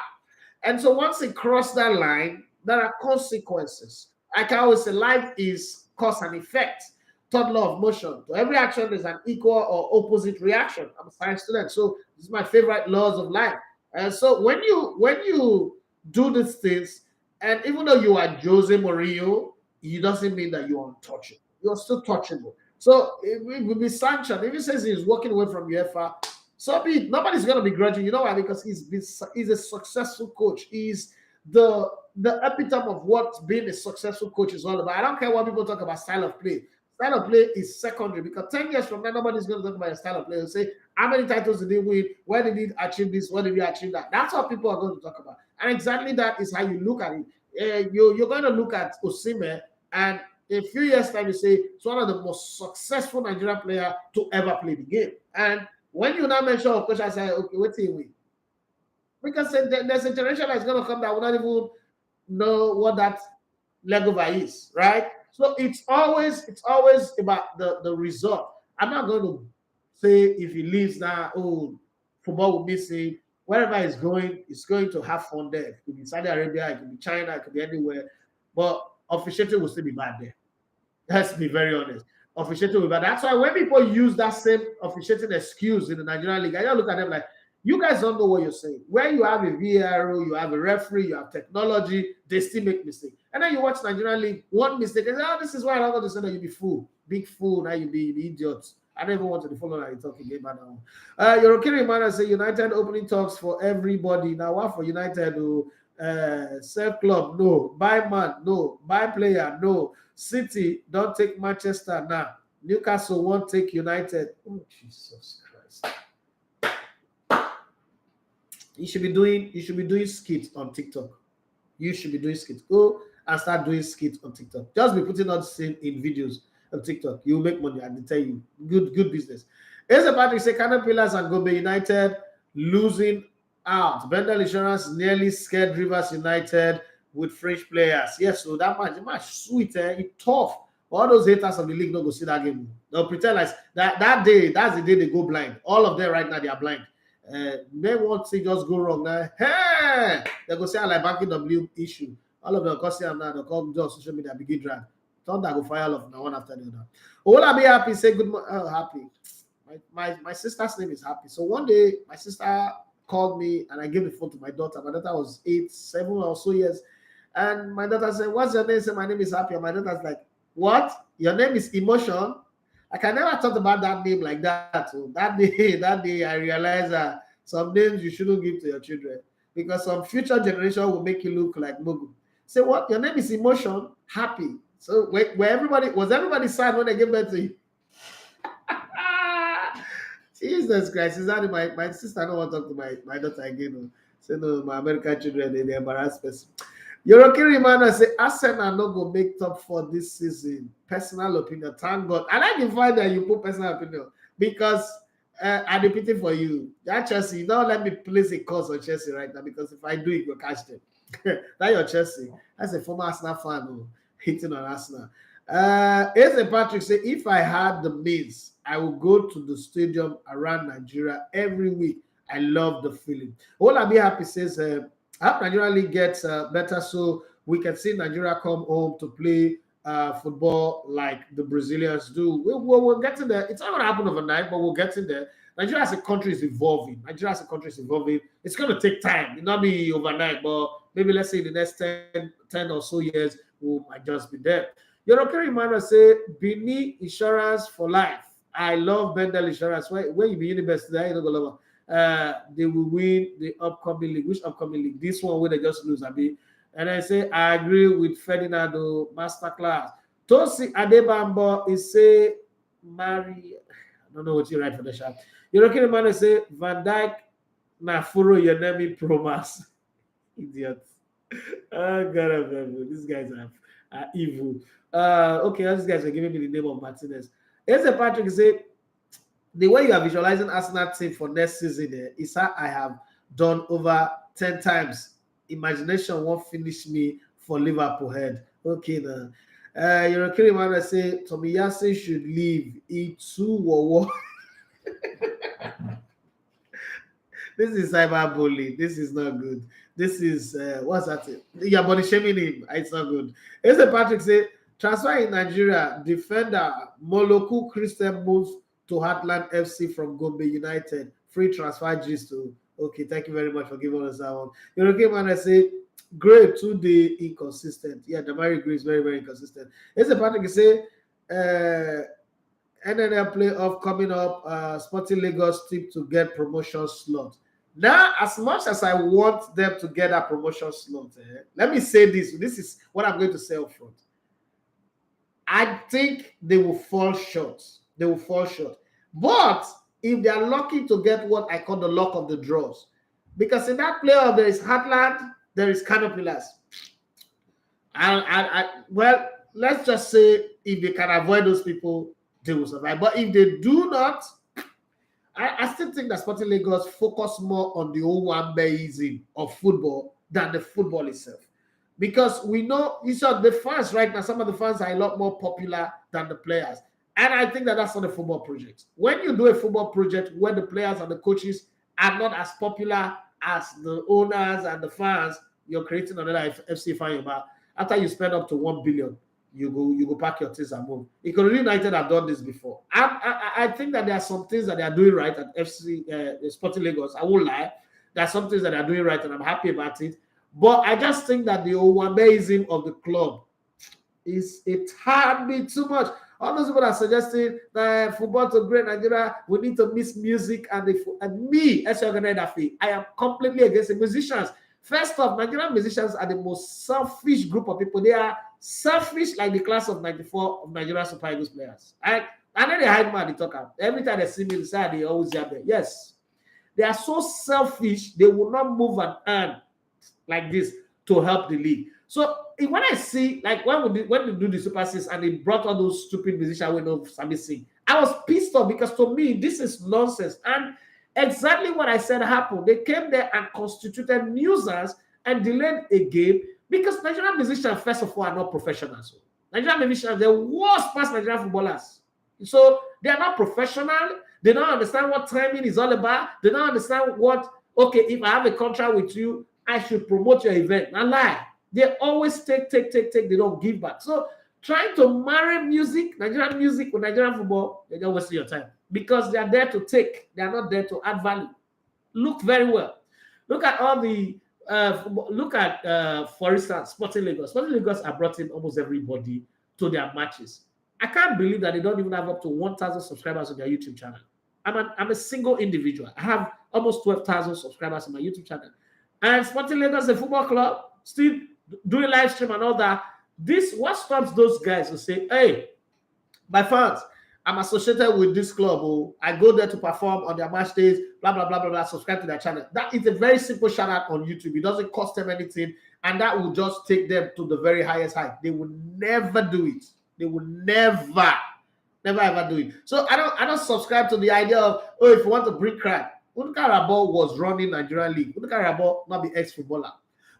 [SPEAKER 4] And so once it crossed that line, there are consequences. Like I always say, life is cause and effect. Third law of motion. To every action, there's an equal or opposite reaction. I'm a science student, so this is my favorite laws of life. And so when you do these things, and even though you are Jose Mourinho, it doesn't mean that you're untouchable. You're still touchable. So it will be Sancho. If he says he's walking away from UEFA, so be it. Nobody's going to be grudging. You know why? Because he's a successful coach. He's the epitome of what being a successful coach is all about. I don't care what people talk about style of play. Style of play is secondary because 10 years from now, nobody's going to talk about a style of play. They'll say, how many titles did he win? Where did he achieve this? Where did he achieve that? That's what people are going to talk about. And exactly that is how you look at it. You're going to look at Osimhen, and in a few years' time, you say it's one of the most successful Nigerian players to ever play the game. And when you now mention, of course, I say, okay, wait till you win. Because there's a generation that's going to come that will not even know what that Legova is, right? So it's always about the result. I'm not going to say if he leaves now, oh, football will miss him. Wherever he's going to have fun there. It could be Saudi Arabia, it could be China, it could be anywhere. But officiating will still be bad there. Let's be very honest. Officiating will be bad. That's why when people use that same officiating excuse in the Nigerian league, I just look at them like, you guys don't know what you're saying. Where you have a VAR, you have a referee, you have technology, they still make mistakes. And then you watch Nigerian league, one mistake, and say, oh, this is why I'm not going to say that you be fool. Big fool, now you be idiot. I don't even want to follow that you're talking about now. Yorokiri Mana say United opening talks for everybody. Now what for United? Self club, no. Buy man, no. Buy player, no. City, don't take Manchester now. Newcastle won't take United. Oh, Jesus Christ. You should be doing skits on TikTok. You should be doing skits. Go and start doing skits on TikTok. Just be putting out in videos on TikTok. You'll make money, I tell you. Good business. Eze Patrick say Caterpillars and Gombe United losing out. Bendel Insurance nearly scared Rivers United with French players. Yes, so that match sweet, it's tough. All those haters of the league don't go see that game. They'll pretend like that day, that's the day they go blind. All of them right now, they are blind. They won't see just go wrong now. Hey, they go say like banking W issue. All of them cause now they come just social media begin drag. Thunder go fire off now one after the other. Ola be happy, say good morning. Oh, happy. My sister's name is Happy. So one day my sister called me and I gave the phone to my daughter. My daughter was 7 or so years. And my daughter said, what's your name? I said, my name is Happy. And my daughter's like, what? Your name is Emotion? Like I never thought about that name like that. So that day I realized that some names you shouldn't give to your children because some future generation will make you look like Mugu. Say what? Your name is Emotion, happy. So was everybody sad when they gave birth to you? Jesus Christ, is that my sister? I don't want to talk to my daughter again. No. Say no, my American children, they embarrass person. Yorokiri Mana say Arsenal no go make top 4 this season. Personal opinion. Thank God. I like the fact that you put personal opinion because I'm repeating for you. That Chelsea, don't let me place a curse on Chelsea right now because if I do it, you'll catch them. That your Chelsea. That's a former Arsenal fan who hitting on Arsenal. Eze Patrick say if I had the means, I would go to the stadium around Nigeria every week. I love the feeling. Olabi Happy says, I hope Nigeria League gets better so we can see Nigeria come home to play football like the Brazilians do. We're getting there. It's not going to happen overnight, but we're getting there. Nigeria as a country is evolving. It's going to take time. It not be overnight, but maybe let's say in the next 10 or so years, we might just be there. Yorokiri Emmanuel say, Bini Insurance for Life. I love Bendel Insurance. When you be university, I don't go love they will win the upcoming league. Which upcoming league? This one where they just lose, Abi. And I say, I agree with Ferdinando Masterclass. Tosi Adebambo is say, Mary. I don't know what you write for the shop. Yorokiri Emmanuel say, Van Dijk Nafuro Yenemi Promas. Idiot. Oh, God, these guys are evil. Okay, these guys are giving me the name of Martinez. Eze Patrick say, the way you are visualizing Arsenal team for next season is how I have done over 10 times. Imagination won't finish me for Liverpool head. Okay, now. Yorokiri Emmanuel say, Tomiyasu should leave. E2 This is cyberbullying. This is not good. This is, what's that? You're body shaming him. It's not good. Eze Patrick say, transfer in Nigeria, defender Moloku Christian moves to Heartland FC from Gombe United. Free transfer gist to. Okay, thank you very much for giving us that one. Yorokiri Emmanuel say, Gray 2 day inconsistent. Yeah, Demarai Gray is very, very inconsistent. Eze Patrick say, NNL playoff coming up, Sporting Lagos team to get promotion slot. Now, as much as I want them to get a promotion slot, let me say this. This is what I'm going to say up front. I think they will fall short. But if they are lucky to get what I call the luck of the draws, because in that playoff there is Heartland, there is Canopilas. Well, let's just say if they can avoid those people, they will survive. But if they do not, I still think that Sporting Lagos focus more on the Owambeism of football than the football itself. Because we know the fans right now, some of the fans are a lot more popular than the players. And I think that that's not a football project. When you do a football project where the players and the coaches are not as popular as the owners and the fans, you're creating another FC fan. After you spend up to 1 billion, you go pack your things and move. Economy United have done this before. I think that there are some things that they are doing right at FC Sporting Lagos. I won't lie. There are some things that they are doing right, and I'm happy about it. But I just think that the Owambeism of the club is a tad bit too much. All those people are suggesting that football to great Nigeria, we need to miss music and me, as I am completely against the musicians. First off, Nigerian musicians are the most selfish group of people. They are selfish like the class of 94 of Nigerian Super Eagles players. I know they hide man, they talk out. Every time they see me, they say they always have there. Yes. They are so selfish, they will not move an hand like this to help the league. So when I see, like when we do the Super Six and they brought all those stupid musicians we know Sami sing, I was pissed off because to me, this is nonsense. And exactly what I said happened. They came there and constituted nuisance and delayed a game because Nigerian musicians, first of all, are not professionals. Nigerian musicians, they're worst past Nigerian footballers. So they are not professional. They don't understand what timing is all about. They don't understand what, okay, if I have a contract with you, I should promote your event. Not lie. They always take. They don't give back. So trying to marry Nigerian music with Nigerian football, they're just wasting your time because they are there to take. They are not there to add value. Look very well. Look at all the for instance, Sporting Lagos. Sporting Lagos are brought in almost everybody to their matches. I can't believe that they don't even have up to 1,000 subscribers on their YouTube channel. I'm a single individual. I have almost 12,000 subscribers on my YouTube channel. And Sporting Lagos, the football club, still doing live stream and all that. This what stops those guys to say, hey, my fans, I'm associated with this club. Oh, I go there to perform on their match days, blah, blah, blah, blah, blah. Subscribe to their channel. That is a very simple shout out on YouTube. It doesn't cost them anything. And that will just take them to the very highest height. They will never do it. They will never ever do it. So I don't subscribe to the idea of, oh, if you want to bring crowd. Unkarabo was running Nigerian League. Unkarabo, not the ex-footballer,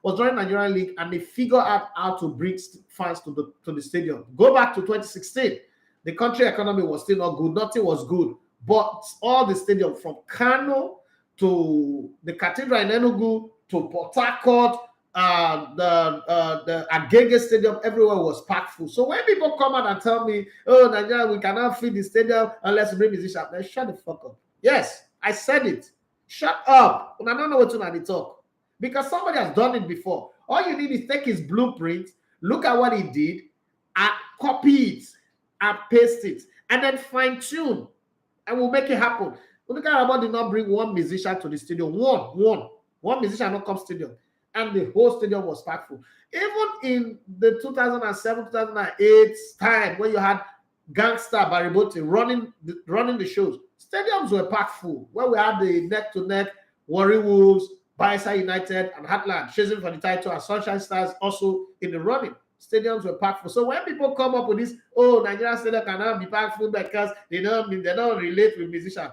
[SPEAKER 4] was running Nigerian League, and they figure out how to bring fans to the stadium. Go back to 2016. The country economy was still not good. Nothing was good. But all the stadium from Kano to the Cathedral in Enugu to Port Harcourt, the Agege Stadium, everywhere was packed full. So when people come out and tell me, oh, Nigeria, we cannot fill the stadium unless we bring musicians, then shut the fuck up. Yes, I said it. Shut up. And I don't know what to talk. Because somebody has done it before. All you need is take his blueprint, look at what he did, and copy it, and paste it, and then fine-tune, and we'll make it happen. Unkarabo did not bring one musician to the stadium. One musician not come stadium. And the whole stadium was packed full. Even in the 2007, 2008 time, when you had Gangster Baribote running the shows, stadiums were packed full. When we had the neck-to-neck Warri Wolves, Bayelsa United, and Heartland chasing for the title, and Sunshine Stars also in the running. Stadiums were packed full. So when people come up with this, oh, Nigeria stadium cannot be packed full because they don't relate with musicians.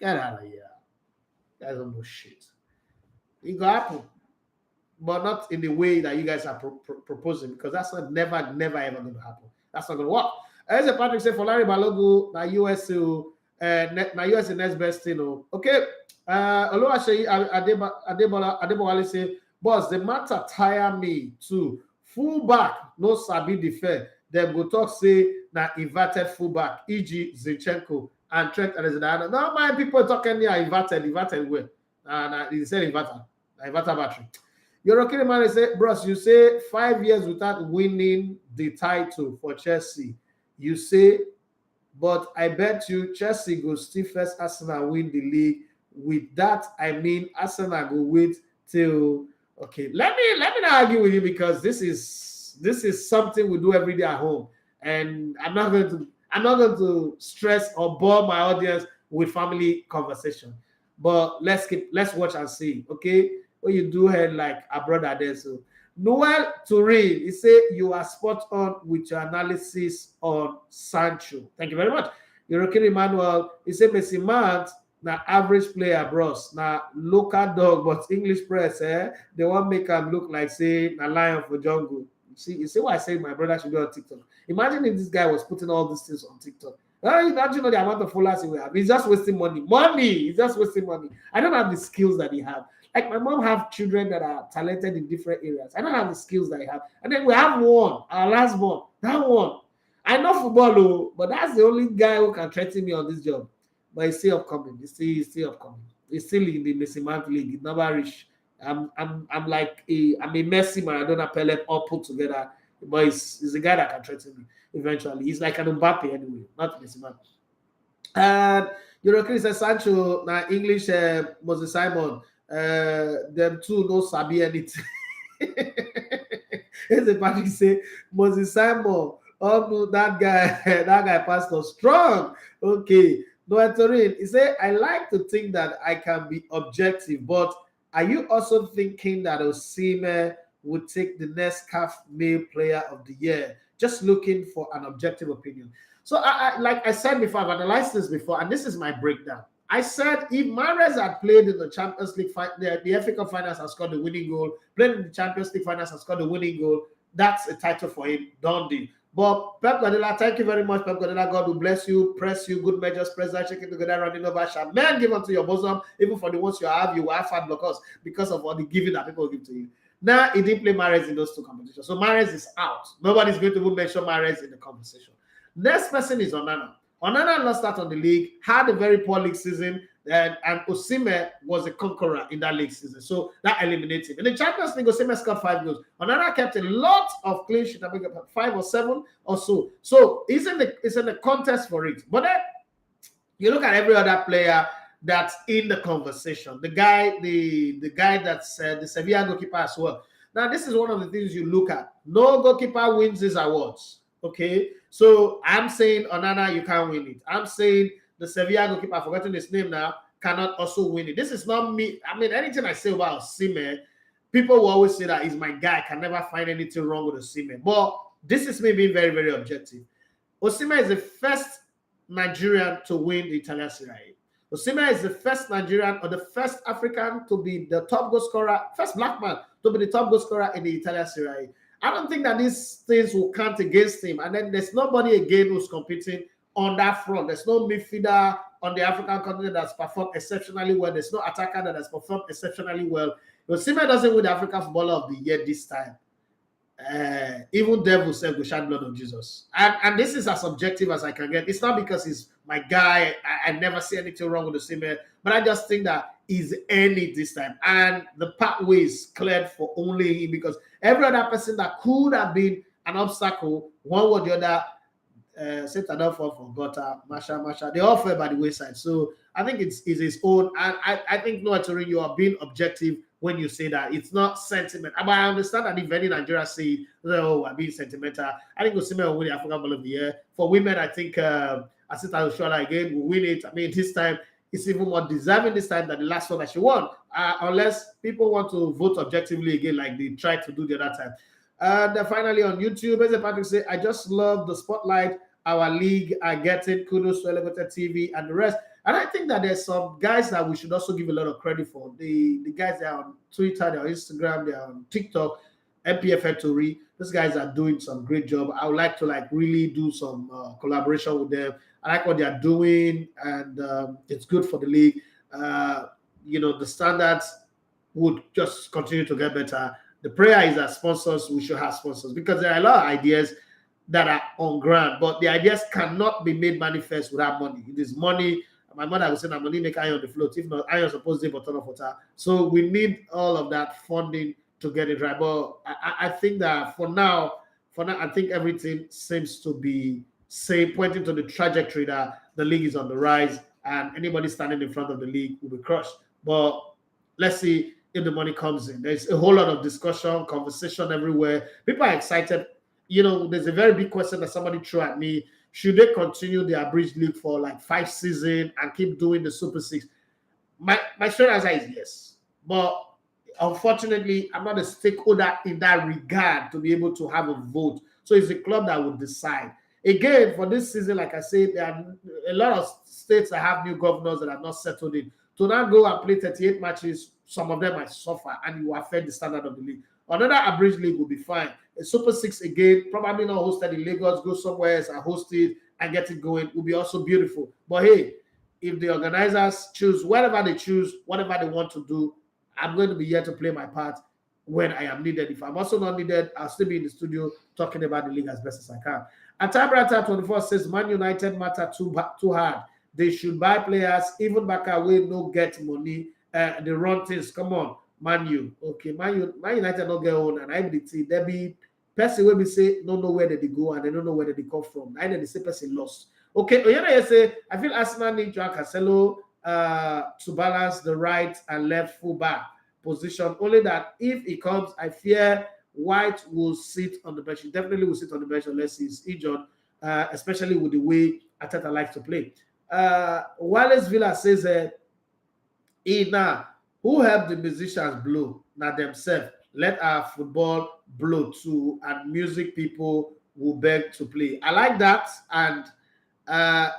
[SPEAKER 4] Get out of here. Guys don't know shit. It got happen. But not in the way that you guys are proposing, because that's not never ever going to happen. That's not going to work. As a Patrick said, for Larry Balogu, na US next best thing. Okay. Oluwaseyi Adebowale say, boss, the matter tire me too. Fullback no sabi defend. Them go talk say na inverted fullback, e.g. Zinchenko and Trent Alexander. Now my people talking here inverted way. He said inverter battery. Jurrien Timber say, bros, you say 5 years without winning the title for Chelsea. You say, but I bet you Chelsea go still first Arsenal win the league. With that, I mean Arsenal go wait till. Okay, let me not argue with you, because this is something we do every day at home, and I'm not going to stress or bore my audience with family conversation. But let's watch and see. Okay, what you do here like a brother there. So Noel Turin, he said you are spot on with your analysis on Sancho. Thank you very much. Jurrien Emmanuel, he said Messi Mount. Now, average player, bros. Now, local dog, but English press, they want make him look like, say, a lion for jungle. You see why I say my brother should be on TikTok. Imagine if this guy was putting all these things on TikTok. Don't you know the amount of followers he will have? He's just wasting money. He's just wasting money. I don't have the skills that he have. Like, my mom have children that are talented in different areas. I don't have the skills that he have. And then we have one, our last one. That one. I know football, but that's the only guy who can threaten me on this job. But it's still upcoming. It's still upcoming. It's still in the Messi Mount League. It's never reached. I'm like a Messi Maradona Pelé all put together. But he's a guy that can threaten me eventually. He's like an Mbappe anyway, not Messi Mount. And Jurrien says Sancho, now English Moses Simon. Them two no sabi anything. As a Patrick say Moses Simon. Oh no, that guy passed us strong. Okay. Noel Turin, he said, I like to think that I can be objective, but are you also thinking that Osimhen would take the next CAF male player of the year? Just looking for an objective opinion. So, I like I said before, I've analyzed this before, and this is my breakdown. I said if Mahrez had played in the Champions League, the FA Cup finals and scored the winning goal, played in the Champions League finals and scored the winning goal, that's a title for him, done deal. But Pep Guardiola, thank you very much, Pep Guardiola. God will bless you, press you, good measures, press that, shaking together, running over, shall man give unto your bosom, even for the ones you will have fat blockers because of all the giving that people give to you. Now, he didn't play Mahrez in those two competitions. So Mahrez is out. Nobody's going to even mention Mahrez in the conversation. Next person is Onana. Onana lost out on the league, had a very poor league season, and Osimhen was a conqueror in that league season. So that eliminates him. In the Champions League, Osimhen scored 5 goals. Onana kept a lot of clean sheets, I think about 5 or 7 or so. So it's in the contest for it. But then you look at every other player that's in the conversation. The guy that's the Sevilla goalkeeper as well. Now, this is one of the things you look at. No goalkeeper wins these awards. Okay, so I'm saying Onana, you can't win it. I'm saying the Sevilla goalkeeper, I've forgotten his name now, cannot also win it. This is not me. I mean, anything I say about Osimhen, people will always say that he's my guy. I can never find anything wrong with Osimhen. But this is me being very, very objective. Osimhen is the first Nigerian to win the Italian Serie A. Osimhen is the first Nigerian or the first African to be the top goal scorer, first black man to be the top goal scorer in the Italian Serie A. I don't think that these things will count against him. And then there's nobody again who's competing on that front. There's no midfielder on the African continent that's performed exceptionally well. There's no attacker that has performed exceptionally well. Osimhen doesn't win the African Footballer of the Year this time. Even devil said we shed blood of Jesus. And this is as subjective as I can get. It's not because he's my guy. I never see anything wrong with Osimhen, but I just think that he's earned it this time. And the pathway is cleared for only him because every other person that could have been an obstacle, one or the other, Satan don't fall for gutter, Masha, they all fell by the wayside. So I think it's his own. And I think, no, Tori, you are being objective when you say that. It's not sentiment. But I understand that if any Nigeria say, oh, I'm being sentimental, I think Osimhen will win the African Ball of the Year. For women, I think Asita Oshoala again will win it. I mean, this time, it's even more deserving this time than the last one that she won. Unless people want to vote objectively again, like they tried to do the other time. And finally on YouTube, as Patrick said, I just love the spotlight our league are getting. Kudos to Elevated TV and the rest. And I think that there's some guys that we should also give a lot of credit for. The guys that are on Twitter, they're on Instagram, they're on TikTok, MPF Tori. Those guys are doing some great job. I would like to really do some collaboration with them. I like what they are doing, and it's good for the league. The standards would just continue to get better. The prayer is that sponsors, we should have sponsors because there are a lot of ideas that are on ground, but the ideas cannot be made manifest without money. It is money. My mother would say, "I'm money make iron on the float. If not, iron supposed to be bottom of water." So we need all of that funding to get it right. But I think that for now, I think everything seems to be pointing to the trajectory that the league is on the rise, and anybody standing in front of the league will be crushed. But let's see if the money comes in. There's a whole lot of discussion, conversation everywhere. People are excited. There's a very big question that somebody threw at me. Should they continue the abridged league for like 5 seasons and keep doing the Super 6? My straight answer is yes. But unfortunately, I'm not a stakeholder in that regard to be able to have a vote. So it's the club that will decide. Again, for this season, like I said, there are a lot of states that have new governors that have not settled in. To now go and play 38 matches, some of them might suffer and you will affect the standard of the league. Another abridged league will be fine. A Super 6 again, probably not hosted in Lagos, go somewhere else and host it and get it going, will be also beautiful. But hey, if the organizers choose, whatever they choose, whatever they want to do, I'm going to be here to play my part when I am needed. If I'm also not needed, I'll still be in the studio talking about the league as best as I can. And Tabrata24 says, Man United matter too hard. They should buy players, even back away, no get money. They run things. Come on, Man U. Okay, Man United not get on, and I be the team. There be person will be say don't know where they go and they don't know where they come from. Either the same person lost. Okay, Oyena say I feel Arsenal need Joao Cancelo to balance the right and left fullback position. Only that if he comes, I fear White will sit on the bench. He definitely will sit on the bench unless he's injured, especially with the way Arteta likes to play. Wallace Villa says, who helped the musicians blow? Not themselves. Let our football blow too, and music people will beg to play. I like that, and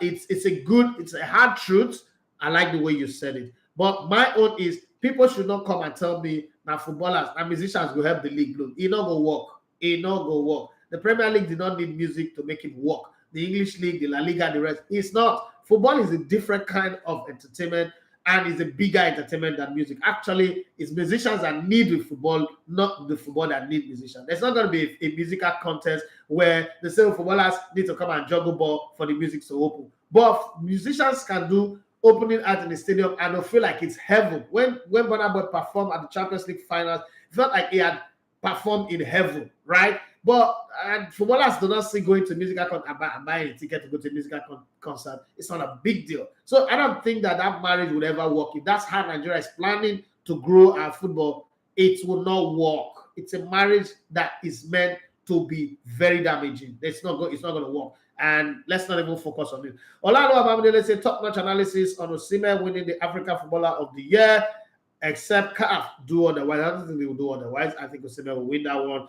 [SPEAKER 4] it's a hard truth. I like the way you said it. But my own is people should not come and tell me now footballers and musicians will help the league blow. It not go work. It not go work. The Premier League did not need music to make it work. The English League, the La Liga, the rest. It's not. Football is a different kind of entertainment and is a bigger entertainment than music. Actually, it's musicians that need the football, not the football that need musicians. There's not going to be a musical contest where the same footballers need to come and juggle ball for the music to open. But musicians can do opening act in the stadium and they'll feel like it's heaven. When Burna Boy performed at the Champions League finals, it felt like he had performed in heaven, right? But footballers do not see going to musical concert and buying a ticket to go to a musical concert. It's not a big deal. So I don't think that marriage would ever work. If that's how Nigeria is planning to grow our football, it will not work. It's a marriage that is meant to be very damaging. It's not going to work. And let's not even focus on it. Orlando Abamidele said top-notch analysis on Osimhen winning the African Footballer of the Year, except CAF do otherwise. I don't think they will do otherwise. I think Osimhen will win that one.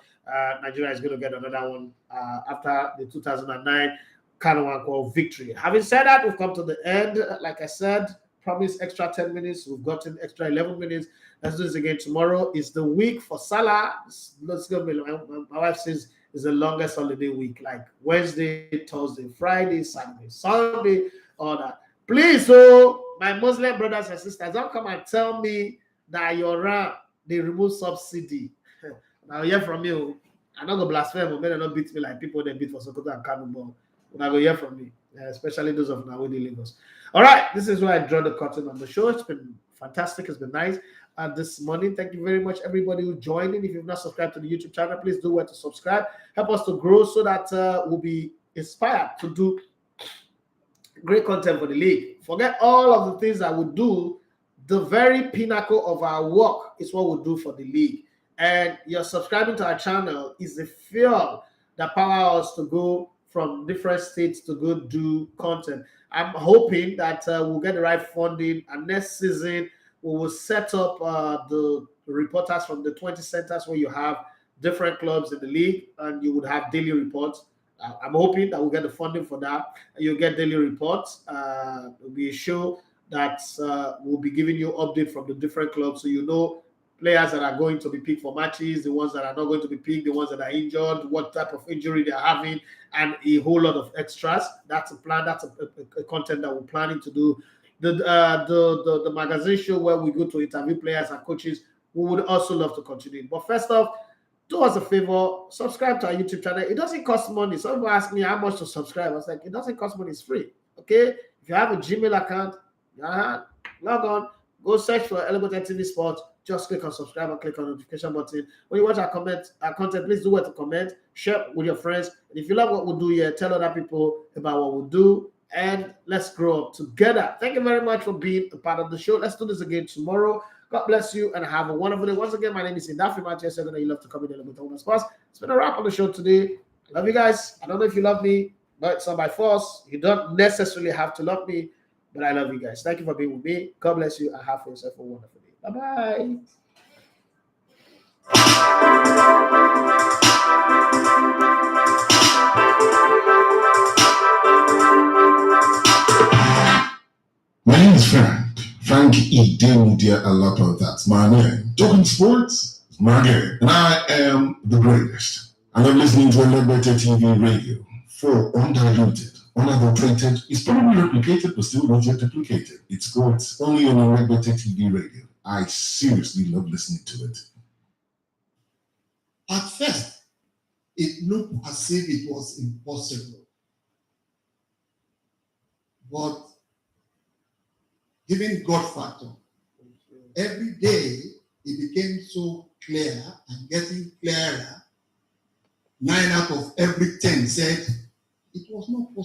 [SPEAKER 4] Nigeria is going to get another one after the 2009 Kanawako victory. Having said that, we've come to the end. Like I said, promised extra 10 minutes. We've gotten extra 11 minutes. Let's do this again tomorrow. It's the week for Salah. Let's go. My wife says it's the longest holiday week, like Wednesday, Thursday, Friday, Saturday, Sunday, all that. Please, my Muslim brothers and sisters, don't come and tell me that you're they remove subsidy. Now hear from you. I'm not gonna blaspheme, but they're not beat me like people they beat for Sokoto and Kanu. But now go hear from me, especially those of Nawidi Lagos. All right, this is where I draw the curtain on the show. It's been fantastic. It's been nice. This morning, thank you very much, everybody who joined in. If you've not subscribed to the YouTube channel, please do where to subscribe. Help us to grow so that we'll be inspired to do great content for the league. Forget all of the things that we do. The very pinnacle of our work is what we do for the league. And your subscribing to our channel is the fuel that powers us to go from different states to go do content. I'm hoping that we'll get the right funding, and next season we will set up the reporters from the 20 centers where you have different clubs in the league, and you would have daily reports. I'm hoping that we'll get the funding for that. You'll get daily reports. It'll be a show that will be giving you update from the different clubs, so you know players that are going to be picked for matches, the ones that are not going to be picked, the ones that are injured, what type of injury they're having, and a whole lot of extras. That's a plan. That's a content that we're planning to do. The magazine show where we go to interview players and coaches, we would also love to continue. But first off, do us a favor, subscribe to our YouTube channel. It doesn't cost money. Some people ask me how much to subscribe. I was like, it doesn't cost money, it's free. Okay? If you have a Gmail account, log on, go search for Elegbete TV Sports, just click on subscribe and click on the notification button. When you watch our content, please do what to comment, share with your friends. And if you love what we do here, tell other people about what we do, and let's grow up together. Thank you very much for being a part of the show. Let's do this again tomorrow. God bless you and have a wonderful day. Once again, my name is Indafi Manchester. You love to come in a little bit on sports. It's been a wrap on the show today. I love you guys. I don't know if you love me, but it's not by force. You don't necessarily have to love me, but I love you guys. Thank you for being with me. God bless you and have for yourself a wonderful day. Bye-bye.
[SPEAKER 2] My name is Frank E. Deal a lot of that. My name, talking sports, Marca, and I am the greatest. And I'm listening to Elegbete TV radio for undiluted, unadulterated. It's probably replicated, but still not yet duplicated. It's good. It's only on Elegbete TV radio. I seriously love listening to it.
[SPEAKER 5] At first, it looked as if it was impossible. But given God factor, every day it became so clear and getting clearer. 9 out of every 10 said it was not possible.